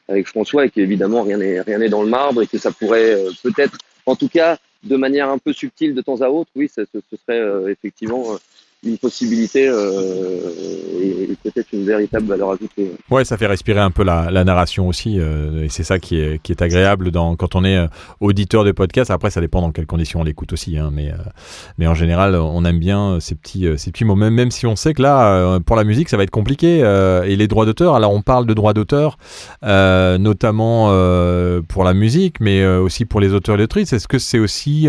avec François et qu'évidemment rien n'est dans le marbre et que ça pourrait peut-être, en tout cas, de manière un peu subtile de temps à autre, oui, ce serait effectivement une possibilité et peut-être une véritable valeur ajoutée. Ouais, ça fait respirer un peu la narration aussi, et c'est ça qui est agréable quand on est auditeur de podcast. Après, ça dépend dans quelles conditions on l'écoute aussi, hein, mais en général, on aime bien ces petits mots, même si on sait que là, pour la musique, ça va être compliqué, et les droits d'auteur. Alors, on parle de droits d'auteur, notamment pour la musique, mais aussi pour les auteurs et les autrices. Est-ce que c'est aussi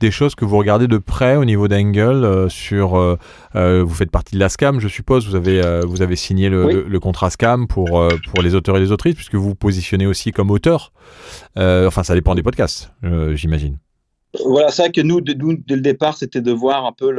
des choses que vous regardez de près au niveau d'Angle sur vous faites partie de la SCAM, je suppose. Vous avez signé le contrat SCAM pour les auteurs et les autrices, puisque vous vous positionnez aussi comme auteur. Enfin, ça dépend des podcasts, j'imagine. Voilà, c'est vrai que nous, dès le départ, c'était de voir un peu,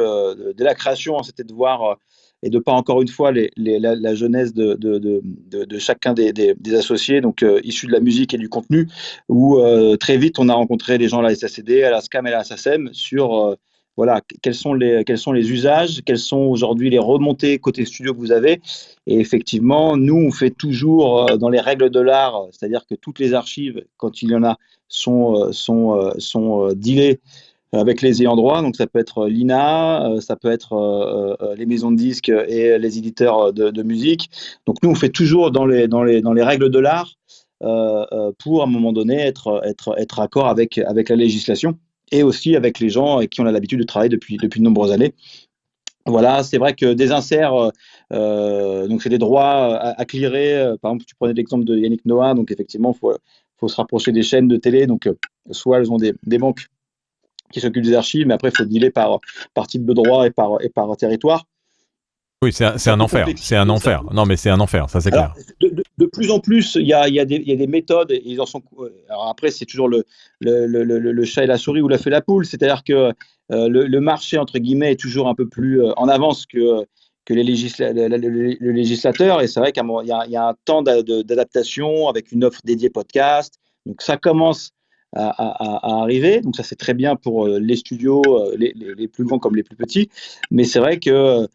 dès la création, c'était de voir et de pas encore une fois la genèse de chacun des associés, donc issus de la musique et du contenu, où très vite, on a rencontré des gens à la SACD, à la SCAM et à la SACEM sur... voilà, quels sont les usages, quelles sont aujourd'hui les remontées côté studio que vous avez. Et effectivement, nous, on fait toujours dans les règles de l'art, c'est-à-dire que toutes les archives, quand il y en a, sont dealées avec les ayants droit. Donc, ça peut être l'INA, ça peut être les maisons de disques et les éditeurs de musique. Donc, nous, on fait toujours dans les règles de l'art pour, à un moment donné, être accord avec la législation. Et aussi avec les gens avec qui on a l'habitude de travailler depuis de nombreuses années. Voilà, c'est vrai que des inserts, donc c'est des droits à clearer. Par exemple, tu prenais l'exemple de Yannick Noah, donc effectivement, il faut se rapprocher des chaînes de télé. Donc, soit elles ont des banques qui s'occupent des archives, mais après, il faut dealer par type de droit et par territoire. Oui, c'est un enfer. C'est un enfer. Non, mais c'est un enfer, ça c'est clair. De plus en plus, il y a des méthodes. Et ils en sont. Alors après, c'est toujours le chat et la souris ou l'œuf et la poule. C'est-à-dire que le marché entre guillemets est toujours un peu plus en avance que le législateur. Et c'est vrai qu'il y a un temps d'adaptation avec une offre dédiée podcast. Donc ça commence à arriver. Donc ça c'est très bien pour les studios, les plus grands comme les plus petits. Mais c'est vrai que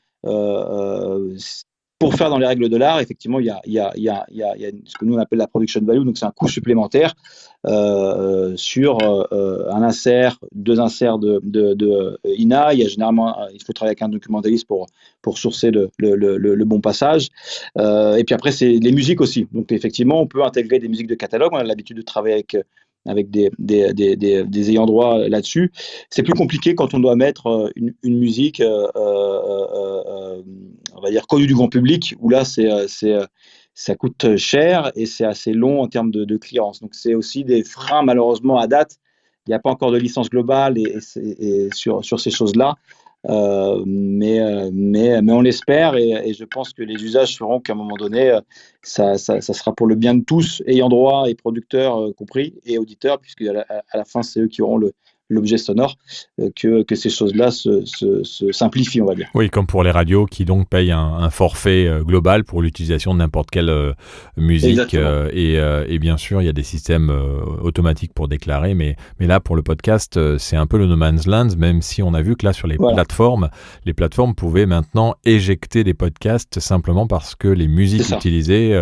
pour faire dans les règles de l'art, effectivement, il y a ce que nous on appelle la production value, donc c'est un coût supplémentaire sur un insert, 2 inserts de INA. Il faut travailler avec un documentaliste pour sourcer le bon passage. Et puis après, c'est les musiques aussi. Donc effectivement, on peut intégrer des musiques de catalogue. On a l'habitude de travailler avec des ayants droit là-dessus. C'est plus compliqué quand on doit mettre une musique, on va dire, connue du grand public, où là, ça coûte cher et c'est assez long en termes de clearance. Donc, c'est aussi des freins, malheureusement, à date. Il n'y a pas encore de licence globale et sur ces choses-là. Mais on l'espère et je pense que les usages feront qu'à un moment donné, ça sera pour le bien de tous, ayant droit et producteurs compris, et auditeurs, puisque à la fin, c'est eux qui auront l'objet sonore, que ces choses-là se simplifient, on va dire. Oui, comme pour les radios qui donc payent un forfait global pour l'utilisation de n'importe quelle musique. Et bien sûr, il y a des systèmes automatiques pour déclarer, mais là, pour le podcast, c'est un peu le no man's land, même si on a vu que là, sur les plateformes pouvaient maintenant éjecter des podcasts simplement parce que les musiques utilisées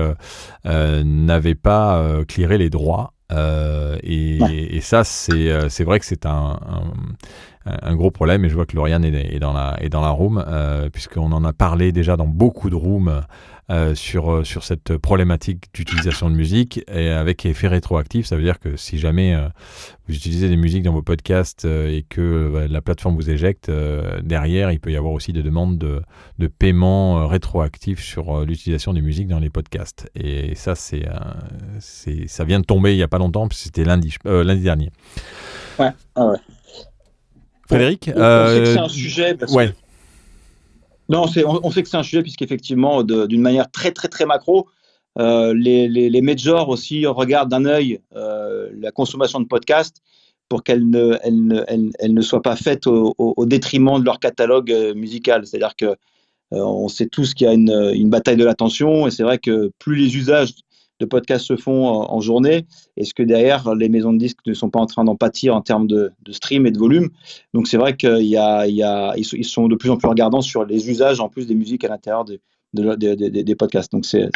n'avaient pas clearé les droits. Et ça, c'est vrai que c'est un gros problème, et je vois que Lauriane est dans la room, puisqu'on en a parlé déjà dans beaucoup de rooms sur cette problématique d'utilisation de musique, et avec effet rétroactif. Ça veut dire que si jamais vous utilisez des musiques dans vos podcasts et que la plateforme vous éjecte, derrière, il peut y avoir aussi des demandes de paiement rétroactif sur l'utilisation des musiques dans les podcasts. Et ça, ça vient de tomber il n'y a pas longtemps, puisque c'était lundi dernier. Ouais. Frédéric, on sait que c'est un sujet. Non, on sait que c'est un sujet puisqu'effectivement, d'une manière très très très macro, les majors aussi regardent d'un œil la consommation de podcasts pour qu'elle ne soit pas faite au détriment de leur catalogue musical. C'est-à-dire que on sait tous qu'il y a une bataille de l'attention, et c'est vrai que plus les usages de podcasts se font en journée, est-ce que derrière, les maisons de disques ne sont pas en train d'en pâtir en termes de stream et de volume? Donc c'est vrai qu'ils sont de plus en plus regardants sur les usages en plus des musiques à l'intérieur des podcasts. Donc c'est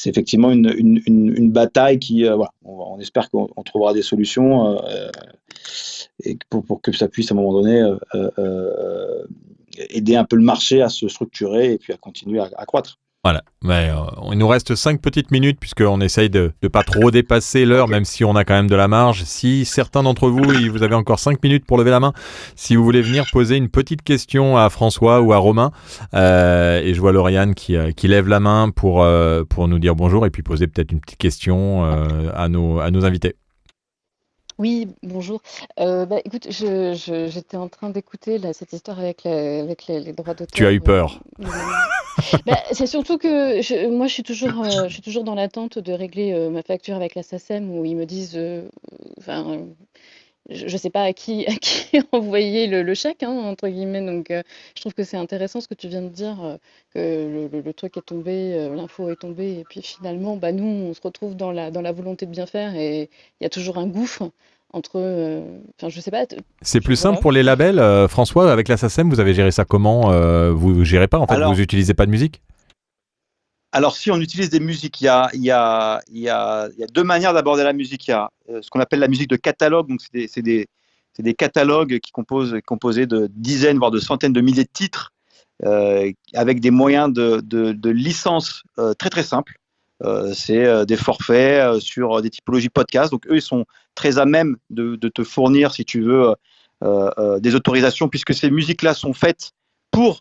effectivement une bataille qui, voilà, on espère qu'on trouvera des solutions et pour que ça puisse à un moment donné aider un peu le marché à se structurer et puis à continuer à croître. Voilà, mais il nous reste 5 petites minutes puisqu'on essaye de ne pas trop dépasser l'heure, même si on a quand même de la marge. Si certains d'entre vous, vous avez encore 5 minutes pour lever la main, si vous voulez venir poser une petite question à François ou à Romain, et je vois Lauriane qui lève la main pour nous dire bonjour et puis poser peut-être une petite question à nos invités. Oui, bonjour. Écoute, j'étais en train d'écouter cette histoire avec les droits d'auteur. Tu as eu peur. C'est surtout que moi, je suis toujours dans l'attente de régler ma facture avec la SACEM où ils me disent, je sais pas à qui envoyer le chèque, hein, entre guillemets. Donc, je trouve que c'est intéressant ce que tu viens de dire, que le truc est tombé, l'info est tombée, et puis finalement, nous, on se retrouve dans la volonté de bien faire, et il y a toujours un gouffre entre, je sais pas. C'est plus simple pour les labels, François, avec la SACEM, vous avez géré ça comment? Vous gérez pas, en fait, vous n'utilisez pas de musique? Alors, si on utilise des musiques, il y a 2 manières d'aborder la musique. Il y a ce qu'on appelle la musique de catalogue. Donc, c'est des catalogues composés de dizaines, voire de centaines de milliers de titres, avec des moyens de licence très, très simples. C'est des forfaits sur des typologies podcast. Donc, eux, ils sont très à même de te fournir, si tu veux, des autorisations, puisque ces musiques-là sont faites pour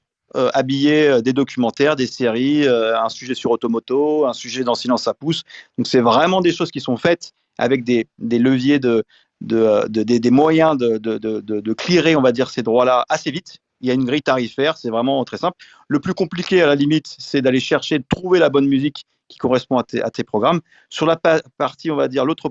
habiller des documentaires, des séries, un sujet sur Automoto, un sujet dans Silence ça pousse. Donc c'est vraiment des choses qui sont faites avec des leviers des moyens de clearer, on va dire, ces droits-là assez vite. Il y a une grille tarifaire, c'est vraiment très simple. Le plus compliqué, à la limite, c'est d'aller chercher, de trouver la bonne musique qui correspond à tes programmes. Sur la partie, on va dire, l'autre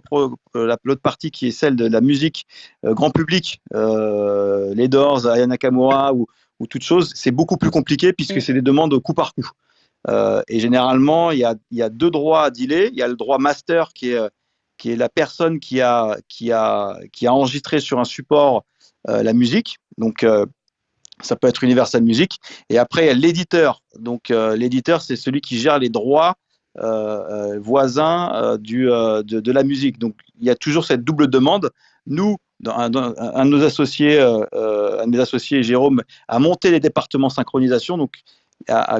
partie qui est celle de la musique grand public, les Doors, Aya Nakamura ou toute chose, c'est beaucoup plus compliqué puisque c'est des demandes au coup par coup. Et généralement, il y a 2 droits à dealer. Il y a le droit master qui est la personne qui a enregistré sur un support la musique. Donc, ça peut être Universal Music. Et après, il y a l'éditeur. Donc, l'éditeur, c'est celui qui gère les droits voisins de la musique. Donc, il y a toujours cette double demande. Nous, un de mes associés, Jérôme, a monté les départements synchronisation, donc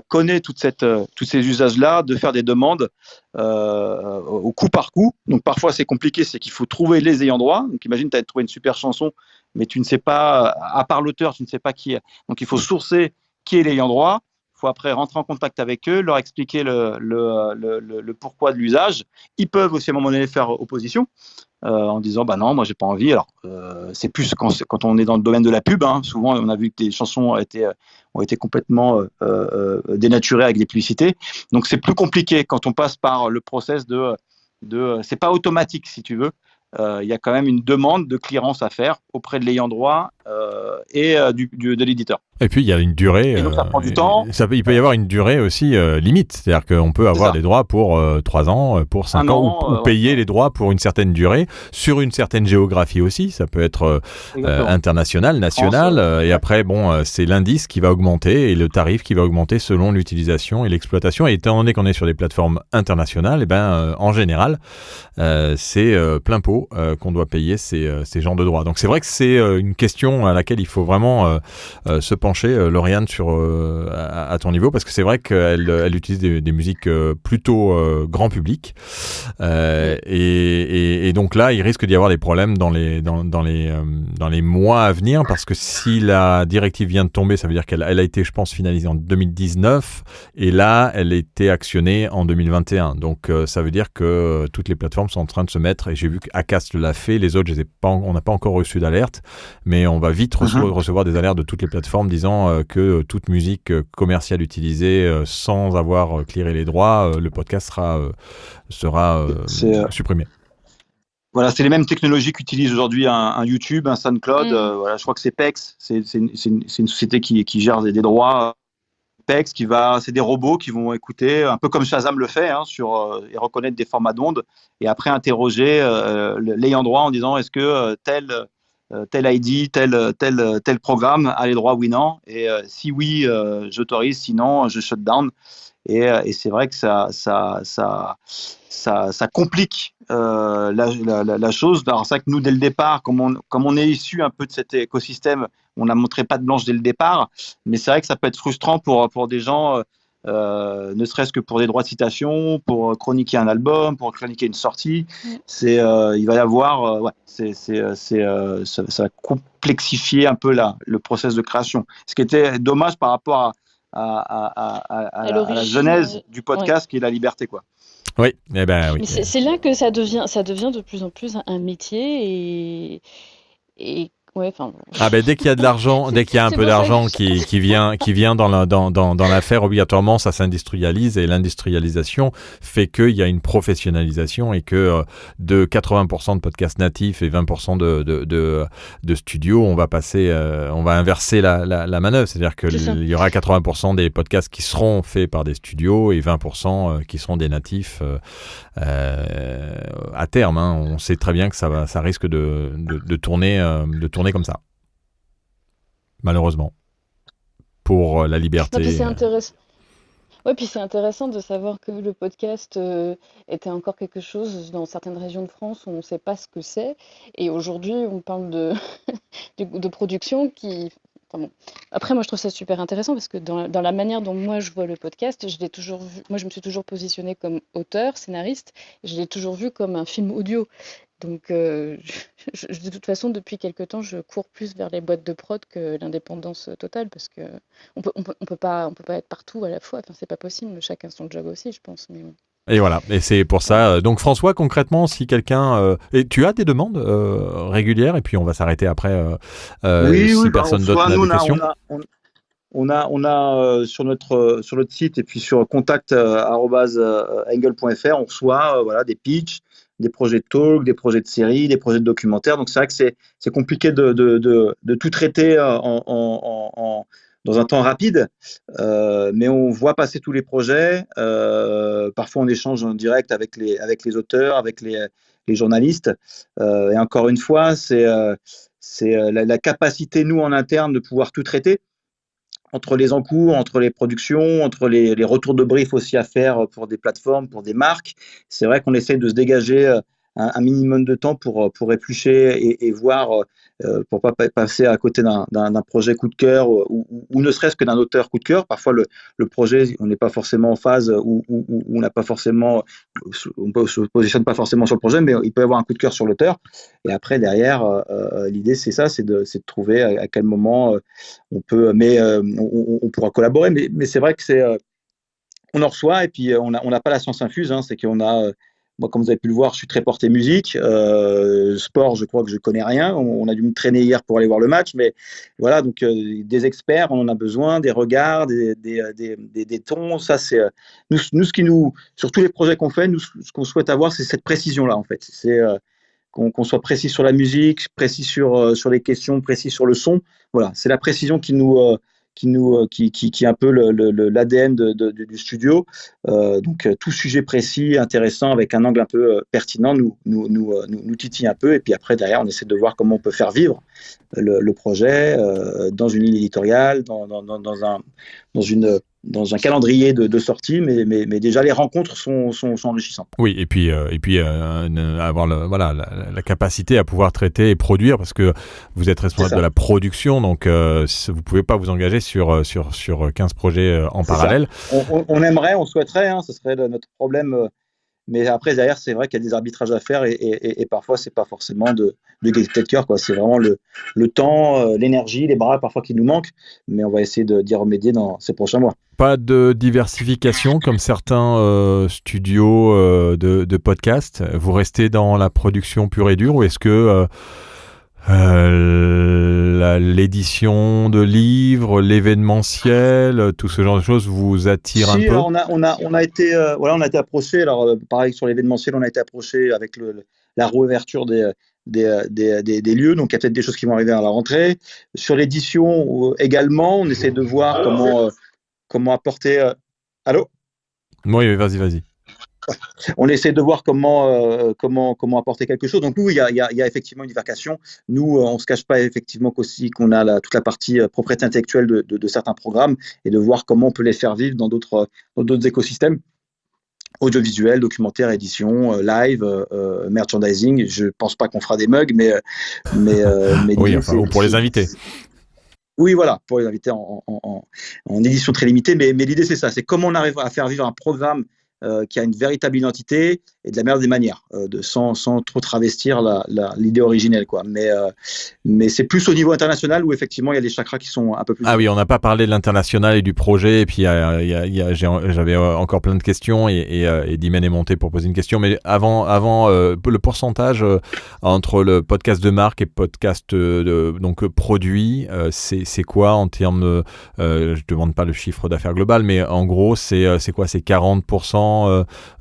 connaît tous ces usages-là, de faire des demandes au coup par coup. Donc parfois c'est compliqué, c'est qu'il faut trouver les ayants droit. Donc imagine, tu as trouvé une super chanson, mais tu ne sais pas, à part l'auteur, tu ne sais pas qui est. Donc il faut sourcer qui est l'ayant droit. Il faut après rentrer en contact avec eux, leur expliquer le pourquoi de l'usage. Ils peuvent aussi à un moment donné faire opposition en disant non, moi j'ai pas envie. Alors c'est plus quand on est dans le domaine de la pub. Hein, souvent on a vu que des chansons ont été complètement dénaturées avec des publicités. Donc c'est plus compliqué quand on passe par le process c'est pas automatique si tu veux. Il y a quand même une demande de clearance à faire auprès de l'ayant droit et de l'éditeur. Et puis il y a une durée. Et donc ça prend du temps. Il peut y avoir une durée aussi limite, c'est-à-dire qu'on peut avoir des droits pour 3 ans, pour 5 ans, ou payer les droits pour une certaine durée, sur une certaine géographie aussi. Ça peut être international, national, et après c'est l'indice qui va augmenter et le tarif qui va augmenter selon l'utilisation et l'exploitation. Et étant donné qu'on est sur des plateformes internationales, en général, c'est plein pot qu'on doit payer ces genres de droits. Donc c'est vrai que c'est une question à laquelle il faut vraiment se pencher, Lauriane, à ton niveau, parce que c'est vrai qu'elle utilise des musiques plutôt grand public, et donc là il risque d'y avoir des problèmes dans les mois à venir, parce que si la directive vient de tomber, ça veut dire qu'elle a été, je pense, finalisée en 2019, et là elle a été actionnée en 2021, donc ça veut dire que toutes les plateformes sont en train de se mettre, et j'ai vu qu'Acast l'a fait, les autres on n'a pas encore reçu d'alerte, mais on va vite recevoir des alertes de toutes les plateformes disant que toute musique commerciale utilisée sans avoir clearé les droits, le podcast sera supprimé. Voilà, c'est les mêmes technologies qu'utilise aujourd'hui un YouTube, un SoundCloud. Je crois que c'est Pex, c'est une société qui gère des droits. Pex, c'est des robots qui vont écouter, un peu comme Shazam le fait, et reconnaître des formats d'ondes, et après interroger l'ayant droit en disant est-ce que tel ID, tel programme a les droits, oui, non, et si oui, j'autorise, sinon je shut down, et c'est vrai que ça complique la chose. Alors c'est vrai que nous, dès le départ, comme on est issu un peu de cet écosystème, on a montré patte blanche dès le départ, mais c'est vrai que ça peut être frustrant pour des gens, ne serait-ce que pour des droits de citation, pour chroniquer un album, pour chroniquer une sortie. Il va y avoir, ça va complexifier un peu le process de création. Ce qui était dommage par rapport à la genèse du podcast, qui est la liberté, quoi. Oui, eh ben oui. Mais c'est là que ça devient de plus en plus un métier et ouais, enfin. Ah ben dès qu'il y a de l'argent, dès qu'il y a un peu d'argent qui vient dans l'affaire, obligatoirement ça s'industrialise, et l'industrialisation fait qu'il y a une professionnalisation, et que de 80% de podcasts natifs et 20% de studios, on va inverser la manœuvre, c'est-à-dire que il y aura 80% des podcasts qui seront faits par des studios et 20% qui seront des natifs à terme. Hein. On sait très bien que ça risque de tourner comme ça, malheureusement, pour la liberté. Puis c'est intéressant. Ouais, puis c'est intéressant de savoir que le podcast était encore quelque chose dans certaines régions de France où on ne sait pas ce que c'est, et aujourd'hui on parle de production qui. Enfin bon. Après, moi je trouve ça super intéressant parce que dans la manière dont moi je vois le podcast, je l'ai toujours vu. Moi, je me suis toujours positionnée comme auteur, scénariste, et je l'ai toujours vu comme un film audio. Donc, de toute façon, depuis quelque temps, je cours plus vers les boîtes de prod que l'indépendance totale, parce que on peut pas être partout à la fois. Enfin, c'est pas possible. Chacun son job aussi, je pense. Mais bon. Et voilà. Et c'est pour ça. Donc, François, concrètement, si quelqu'un, et tu as des demandes régulières, et puis on va s'arrêter après. Si personne d'autre n'a des questions. On a sur notre site, et puis sur contact@angle.fr, on reçoit des pitchs, des projets de talk, des projets de séries, des projets de documentaires. Donc c'est vrai que c'est compliqué de tout traiter dans un temps rapide, mais on voit passer tous les projets. Parfois on échange en direct avec les auteurs, avec les journalistes. Et encore une fois, c'est la capacité, nous en interne, de pouvoir tout traiter. Entre les encours, entre les productions, entre les retours de brief aussi à faire pour des plateformes, pour des marques. C'est vrai qu'on essaie de se dégager un minimum de temps pour éplucher et voir, pour pas passer à côté d'un projet coup de cœur, ou ne serait-ce que d'un auteur coup de cœur. Parfois, le projet, on n'est pas forcément en phase, ou on n'a pas forcément, on ne se positionne pas forcément sur le projet, mais il peut y avoir un coup de cœur sur l'auteur. Et après, derrière, l'idée, c'est ça, c'est de trouver à quel moment on peut, on pourra collaborer. Mais c'est vrai que on en reçoit, et puis on n'a pas la science infuse. Hein, c'est qu'on a moi, comme vous avez pu le voir, je suis très porté musique. Sport, je crois que je connais rien. On a dû me traîner hier pour aller voir le match, mais voilà, donc des experts, on en a besoin, des regards, des tons. Ça, c'est nous, sur tous les projets qu'on fait, nous, ce qu'on souhaite avoir, c'est cette précision-là, en fait. C'est qu'on soit précis sur la musique, précis sur les questions, précis sur le son. Voilà, c'est la précision qui est un peu l'ADN du studio. Donc tout sujet précis, intéressant, avec un angle un peu pertinent, nous titille un peu. Et puis après, derrière, on essaie de voir comment on peut faire vivre le projet dans une ligne éditoriale, dans un calendrier de sortie, mais déjà les rencontres sont enrichissantes. Oui, et puis avoir la capacité à pouvoir traiter et produire, parce que vous êtes responsable de la production, donc vous pouvez pas vous engager sur 15 projets en parallèle. On aimerait, on souhaiterait, ce serait notre problème. Mais après, derrière, c'est vrai qu'il y a des arbitrages à faire, et parfois, c'est pas forcément de gaieté de cœur, quoi. C'est vraiment le temps, l'énergie, les bras parfois qui nous manquent, mais on va essayer d'y remédier dans ces prochains mois. Pas de diversification comme certains studios de podcasts. Vous restez dans la production pure et dure, ou est-ce que l'édition de livres, l'événementiel, tout ce genre de choses vous attire un peu? On a été approché. Alors pareil, sur l'événementiel, on a été approché avec la réouverture des lieux, donc il y a peut-être des choses qui vont arriver à la rentrée. Sur l'édition également, on essaie de voir comment apporter. Allô? Oui, vas-y. On essaie de voir comment apporter quelque chose. Donc oui, il y a effectivement une bifurcation. Nous, on se cache pas effectivement qu'on a toute la partie propriété intellectuelle de certains programmes, et de voir comment on peut les faire vivre dans d'autres écosystèmes audiovisuels, documentaires, édition, live, merchandising. Je pense pas qu'on fera des mugs, mais oui, enfin, ou pour les invités. Oui, voilà, pour les invités en édition très limitée. Mais l'idée, c'est ça. C'est comment on arrive à faire vivre un programme qui a une véritable identité et de la meilleure des manières, sans trop travestir l'idée originelle, quoi. Mais c'est plus au niveau international où effectivement il y a des chakras qui sont un peu plus. Ah oui, on n'a pas parlé de l'international et du projet, et puis j'avais encore plein de questions, et Dimen est monté pour poser une question. Mais avant le pourcentage entre le podcast de marque et podcast donc produit, c'est quoi en termes je demande pas le chiffre d'affaires global, mais en gros c'est quoi? C'est 40%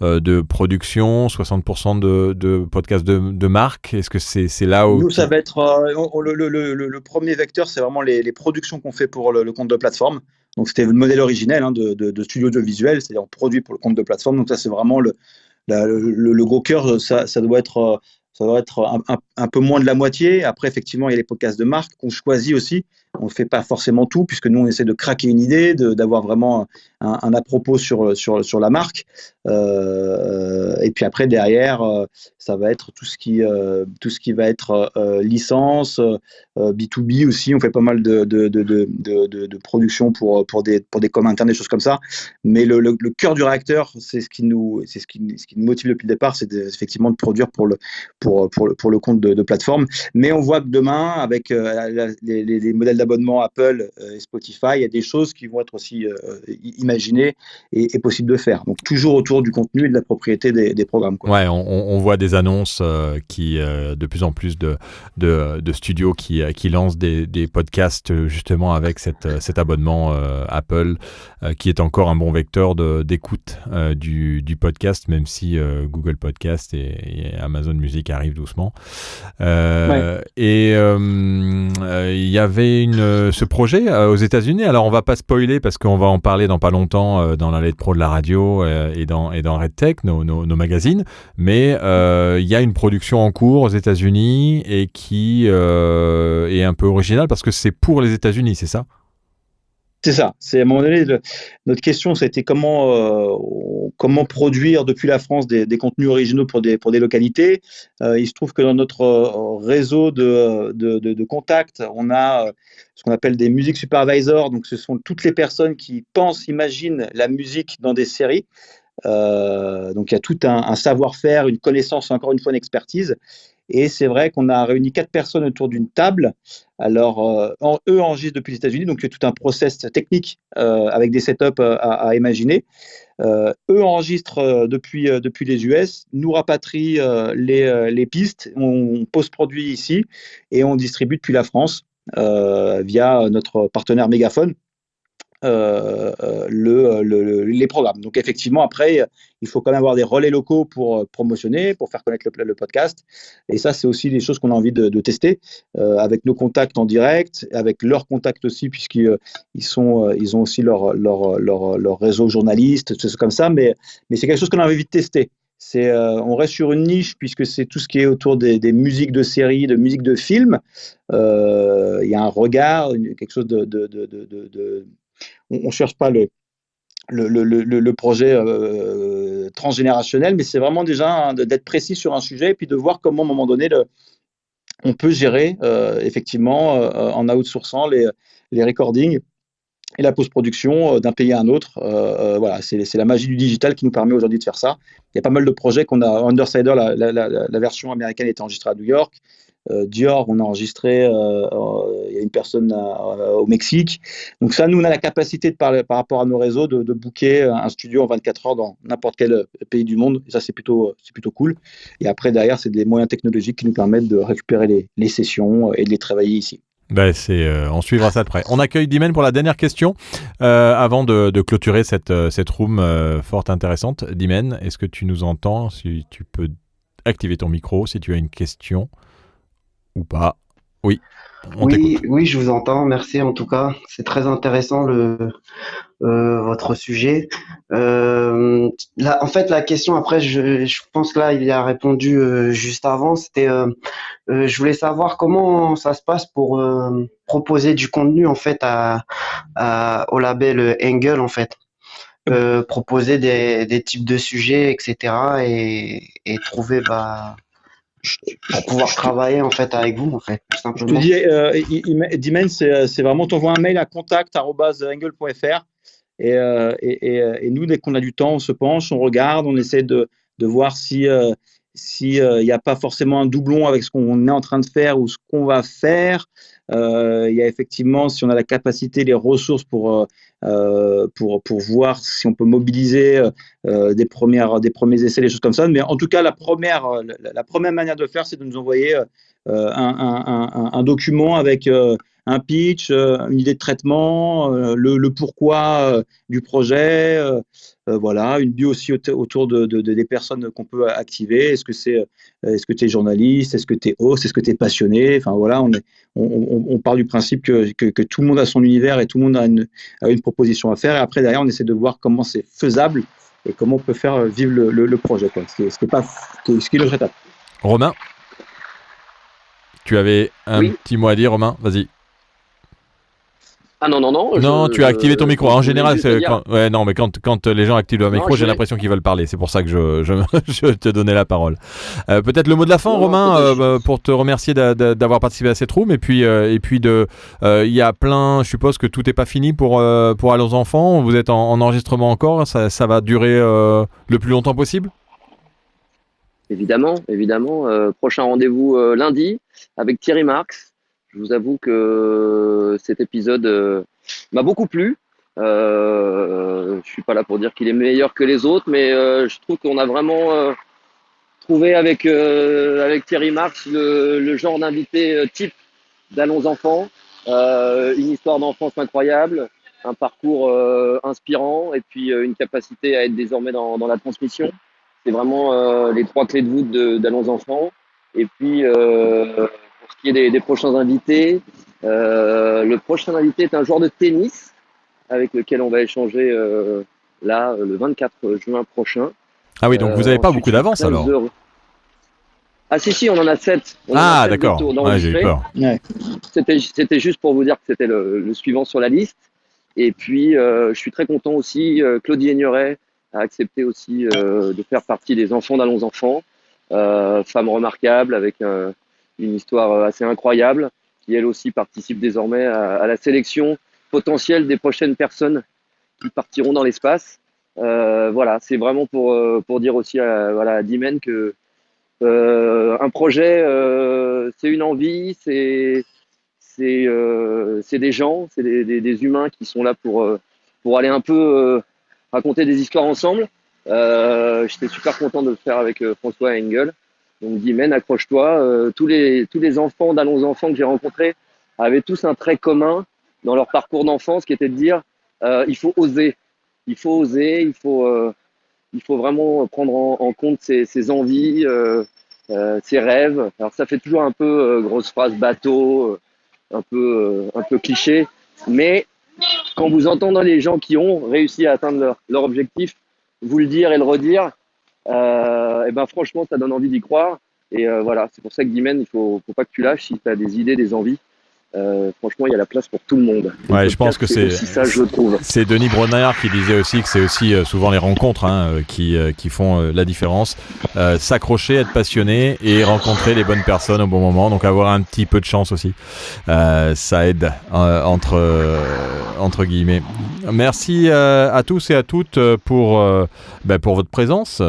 de production, 60% de podcasts de marque. Est-ce que c'est là où... Nous, ça va être... le premier vecteur, c'est vraiment les productions qu'on fait pour le compte de plateforme. Donc, c'était le modèle originel de studio audiovisuel, c'est-à-dire on produit pour le compte de plateforme. Donc, ça, c'est vraiment le gros cœur. Ça doit être un peu moins de la moitié. Après, effectivement, il y a les podcasts de marque qu'on choisit aussi. On ne fait pas forcément tout, puisque nous, on essaie de craquer une idée, d'avoir vraiment un à-propos sur la marque. Et puis après, derrière, ça va être tout ce qui va être licence, B2B aussi. On fait pas mal de production pour des coms internes, des choses comme ça. Mais le cœur du réacteur, c'est ce qui nous motive depuis le départ, c'est effectivement de produire pour le compte de plateforme. Mais on voit que demain, avec les modèles d'abonnement Apple et Spotify, il y a des choses qui vont être aussi imaginées et possibles de faire. Donc toujours autour du contenu et de la propriété des programmes, quoi. Ouais, on voit des annonces qui de plus en plus de studios qui lancent des podcasts justement avec cet abonnement Apple, qui est encore un bon vecteur d'écoute du podcast, même si Google Podcast et Amazon Music arrivent doucement. Ouais. Et il y avait ce projet aux États-Unis. Alors on va pas spoiler parce qu'on va en parler dans pas longtemps dans la lettre pro de la radio et dans RedTech, nos magazines. Mais il y a une production en cours aux États-Unis et qui est un peu originale parce que c'est pour les États-Unis, c'est ça? C'est ça. C'est à un moment donné, notre question, c'était comment produire depuis la France des contenus originaux pour des localités. Il se trouve que dans notre réseau de contacts, on a ce qu'on appelle des music supervisors. Donc, ce sont toutes les personnes qui imaginent la musique dans des séries. Donc, il y a tout un savoir-faire, une connaissance, encore une fois, une expertise. Et c'est vrai qu'on a réuni 4 personnes autour d'une table. Alors, eux enregistrent depuis les États-Unis, donc il y a tout un process technique avec des setups à imaginer. Eux enregistrent depuis les US, nous rapatrient les pistes, on post-produit ici et on distribue depuis la France via notre partenaire Mégaphone. Les programmes. Donc effectivement, après, il faut quand même avoir des relais locaux pour promotionner, pour faire connaître le podcast. Et ça, c'est aussi des choses qu'on a envie de tester avec nos contacts en direct, avec leurs contacts aussi, puisqu'ils ont aussi leur réseau journaliste, choses comme ça. Mais c'est quelque chose qu'on a envie de tester. On reste sur une niche puisque c'est tout ce qui est autour des musiques de séries, de musiques de films. Il y a un regard, quelque chose on ne cherche pas le projet transgénérationnel, mais c'est vraiment déjà d'être précis sur un sujet et puis de voir comment, à un moment donné, on peut gérer effectivement en outsourçant les recordings et la post-production d'un pays à un autre. Voilà, c'est la magie du digital qui nous permet aujourd'hui de faire ça. Il y a pas mal de projets qu'on a. Undersider, la version américaine était enregistrée à New York. Dior, on a enregistré, il y a une personne au Mexique. Donc ça, nous, on a la capacité de parler par rapport à nos réseaux de booker un studio en 24 heures dans n'importe quel pays du monde. Et ça, c'est plutôt cool. Et après, derrière, c'est des moyens technologiques qui nous permettent de récupérer les sessions et de les travailler ici. Ben on suivra ça de près. On accueille Dimen pour la dernière question avant de clôturer cette room fort intéressante. Dimen, est-ce que tu nous entends? Si tu peux activer ton micro, si tu as une question ou pas. Oui. Oui, je vous entends. Merci en tout cas. C'est très intéressant votre sujet. Là, en fait, la question après, je pense que là, il y a répondu juste avant. C'était, je voulais savoir comment ça se passe pour proposer du contenu en fait au label Angle en fait. Proposer des types de sujets, etc. et trouver pour pouvoir travailler en fait avec vous en fait, tout simplement. Je te dis, Dimen, c'est vraiment, t'envoies un mail à contact@angle.fr et nous, dès qu'on a du temps, on se penche, on regarde, on essaie de voir si il n'y a pas forcément un doublon avec ce qu'on est en train de faire ou ce qu'on va faire. Il y a effectivement, si on a la capacité, les ressources pour voir si on peut mobiliser des premiers essais, des choses comme ça. Mais en tout cas, la première manière de le faire, c'est de nous envoyer un document avec un pitch, une idée de traitement, le pourquoi du projet, voilà, une bio aussi autour des personnes qu'on peut activer. Est-ce que tu es journaliste, est-ce que tu es host, est-ce que tu es passionné? Enfin voilà, on part du principe que tout le monde a son univers et tout le monde a une proposition à faire. Et après, derrière, on essaie de voir comment c'est faisable et comment on peut faire vivre le projet, quoi. Ce qui est notre étape. Romain, tu avais un petit mot à dire, Romain, vas-y. Ah non. Non, tu as activé ton micro. En général, mais quand les gens activent leur micro, j'ai l'impression qu'ils veulent parler. C'est pour ça que je te donnais la parole. Peut-être le mot de la fin, Romain, pour te remercier d'avoir participé à cette room. Et puis il y a plein. Je suppose que tout n'est pas fini pour Allons Enfants. Vous êtes en enregistrement encore. Ça va durer le plus longtemps possible. Évidemment. Prochain rendez-vous lundi avec Thierry Marx. Je vous avoue que cet épisode m'a beaucoup plu. Je suis pas là pour dire qu'il est meilleur que les autres, mais je trouve qu'on a vraiment trouvé avec Thierry Marx le genre d'invité type d'Allons Enfants. Une histoire d'enfance incroyable, un parcours inspirant et puis une capacité à être désormais dans la transmission. C'est vraiment les 3 clés de voûte d'Allons Enfants. Et puis, pour ce qui est des prochains invités, le prochain invité est un joueur de tennis avec lequel on va échanger le 24 juin prochain. Ah oui, donc vous n'avez pas beaucoup d'avance alors. Ah si, on en a 7. D'accord. J'ai eu peur. Ouais. C'était juste pour vous dire que c'était le suivant sur la liste. Et puis, je suis très content aussi, Claudie Aigneret a accepté aussi de faire partie des enfants d'Allons Enfants. Femme remarquable avec une histoire assez incroyable, qui elle aussi participe désormais à la sélection potentielle des prochaines personnes qui partiront dans l'espace. Voilà, c'est vraiment pour dire aussi à Dimen que un projet, c'est une envie, c'est des gens, c'est des humains qui sont là pour aller un peu raconter des histoires ensemble. J'étais super content de le faire avec François Engel. Donc Dimen, accroche-toi. Tous les enfants d'Allons Enfants que j'ai rencontrés avaient tous un trait commun dans leur parcours d'enfance qui était de dire il faut oser. Il faut vraiment prendre en compte ses envies, ses rêves. Alors ça fait toujours un peu grosse phrase bateau, un peu cliché, mais quand vous entendez les gens qui ont réussi à atteindre leur objectif vous le dire et le redire, et ben franchement ça donne envie d'y croire. Et voilà, c'est pour ça que Dimen, il faut pas que tu lâches si tu as des idées, des envies. Franchement, il y a la place pour tout le monde. Ouais, je pense que c'est ça, je trouve. C'est Denis Bronard qui disait aussi que c'est aussi souvent les rencontres qui font la différence. S'accrocher, être passionné et rencontrer les bonnes personnes au bon moment. Donc avoir un petit peu de chance aussi, ça aide entre guillemets. Merci à tous et à toutes pour votre présence.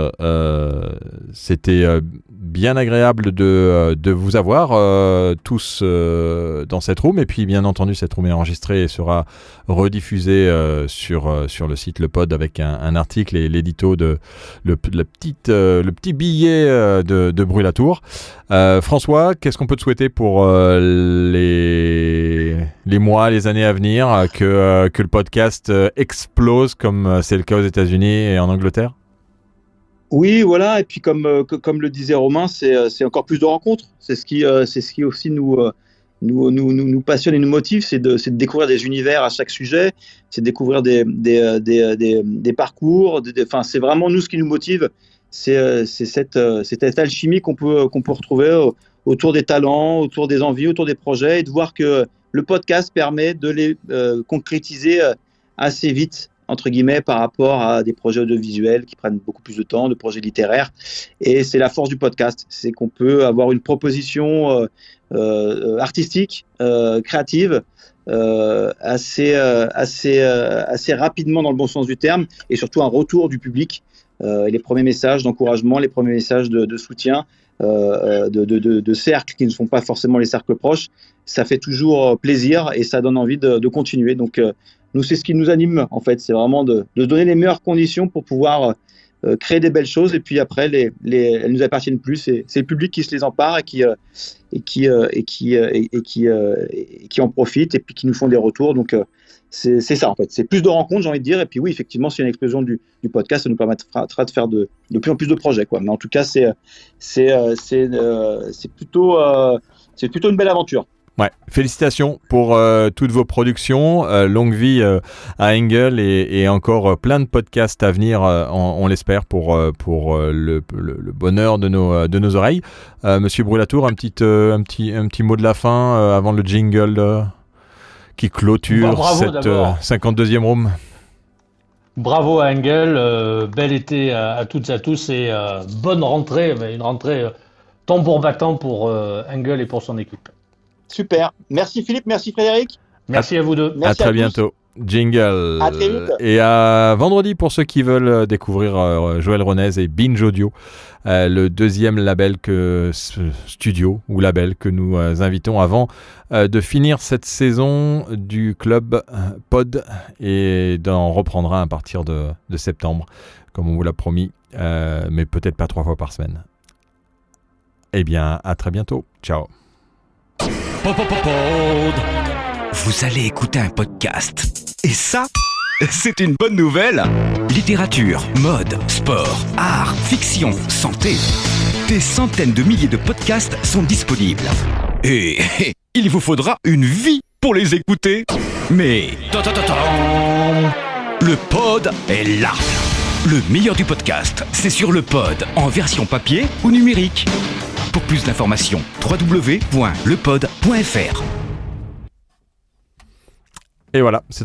C'était bien agréable de vous avoir tous dans cette room, et puis bien entendu cette room est enregistrée et sera rediffusée sur le site Le Pod avec un article et l'édito de le petit billet de Brûlatour. François, qu'est-ce qu'on peut te souhaiter pour les mois, les années à venir, que le podcast explose comme c'est le cas aux États-Unis et en Angleterre? Oui, voilà. Et puis comme le disait Romain, c'est encore plus de rencontres. C'est ce qui aussi nous passionne et nous motive, c'est de découvrir des univers à chaque sujet, c'est de découvrir des parcours. Enfin, c'est vraiment nous ce qui nous motive. C'est cette alchimie qu'on peut retrouver autour des talents, autour des envies, autour des projets, et de voir que le podcast permet de les concrétiser assez vite entre guillemets, par rapport à des projets audiovisuels qui prennent beaucoup plus de temps, de projets littéraires. Et c'est la force du podcast, c'est qu'on peut avoir une proposition artistique, créative, assez rapidement dans le bon sens du terme, et surtout un retour du public, les premiers messages d'encouragement, les premiers messages de soutien, de cercles qui ne sont pas forcément les cercles proches. Ça fait toujours plaisir et ça donne envie de continuer. Donc nous, c'est ce qui nous anime en fait, c'est vraiment de donner les meilleures conditions pour pouvoir créer des belles choses, et puis après elles nous appartiennent plus, c'est le public qui se les empare et qui en profite, et puis qui nous font des retours. Donc c'est ça en fait, c'est plus de rencontres, j'ai envie de dire. Et puis oui, effectivement, s'il y a une explosion du podcast, ça nous permettra de faire de plus en plus de projets, quoi. Mais en tout cas, c'est plutôt une belle aventure. Ouais, félicitations pour toutes vos productions, longue vie à Engel, et encore plein de podcasts à venir, on l'espère, pour le bonheur de nos oreilles. Monsieur Brulatour, un petit mot de la fin avant le jingle qui clôture cette 52e room. Bravo à Engel, bel été à toutes et à tous, et bonne rentrée, une rentrée tambour battant pour Engel et pour son équipe. Super. Merci Philippe, merci Frédéric. Merci à vous deux. Merci à très bientôt. Jingle. À très vite. Et à vendredi pour ceux qui veulent découvrir Joël Ronez et Binge Audio, le deuxième label studio ou label que nous invitons avant de finir cette saison du club Pod, et d'en reprendra à partir de septembre, comme on vous l'a promis, mais peut-être pas 3 fois par semaine. Eh bien, à très bientôt. Ciao. Vous allez écouter un podcast. Et ça, c'est une bonne nouvelle. Littérature, mode, sport, art, fiction, santé. Des centaines de milliers de podcasts sont disponibles. Et il vous faudra une vie pour les écouter. Mais le pod est là. Le meilleur du podcast, c'est sur le pod, en version papier ou numérique. Pour plus d'informations, www.lepod.fr. Et voilà,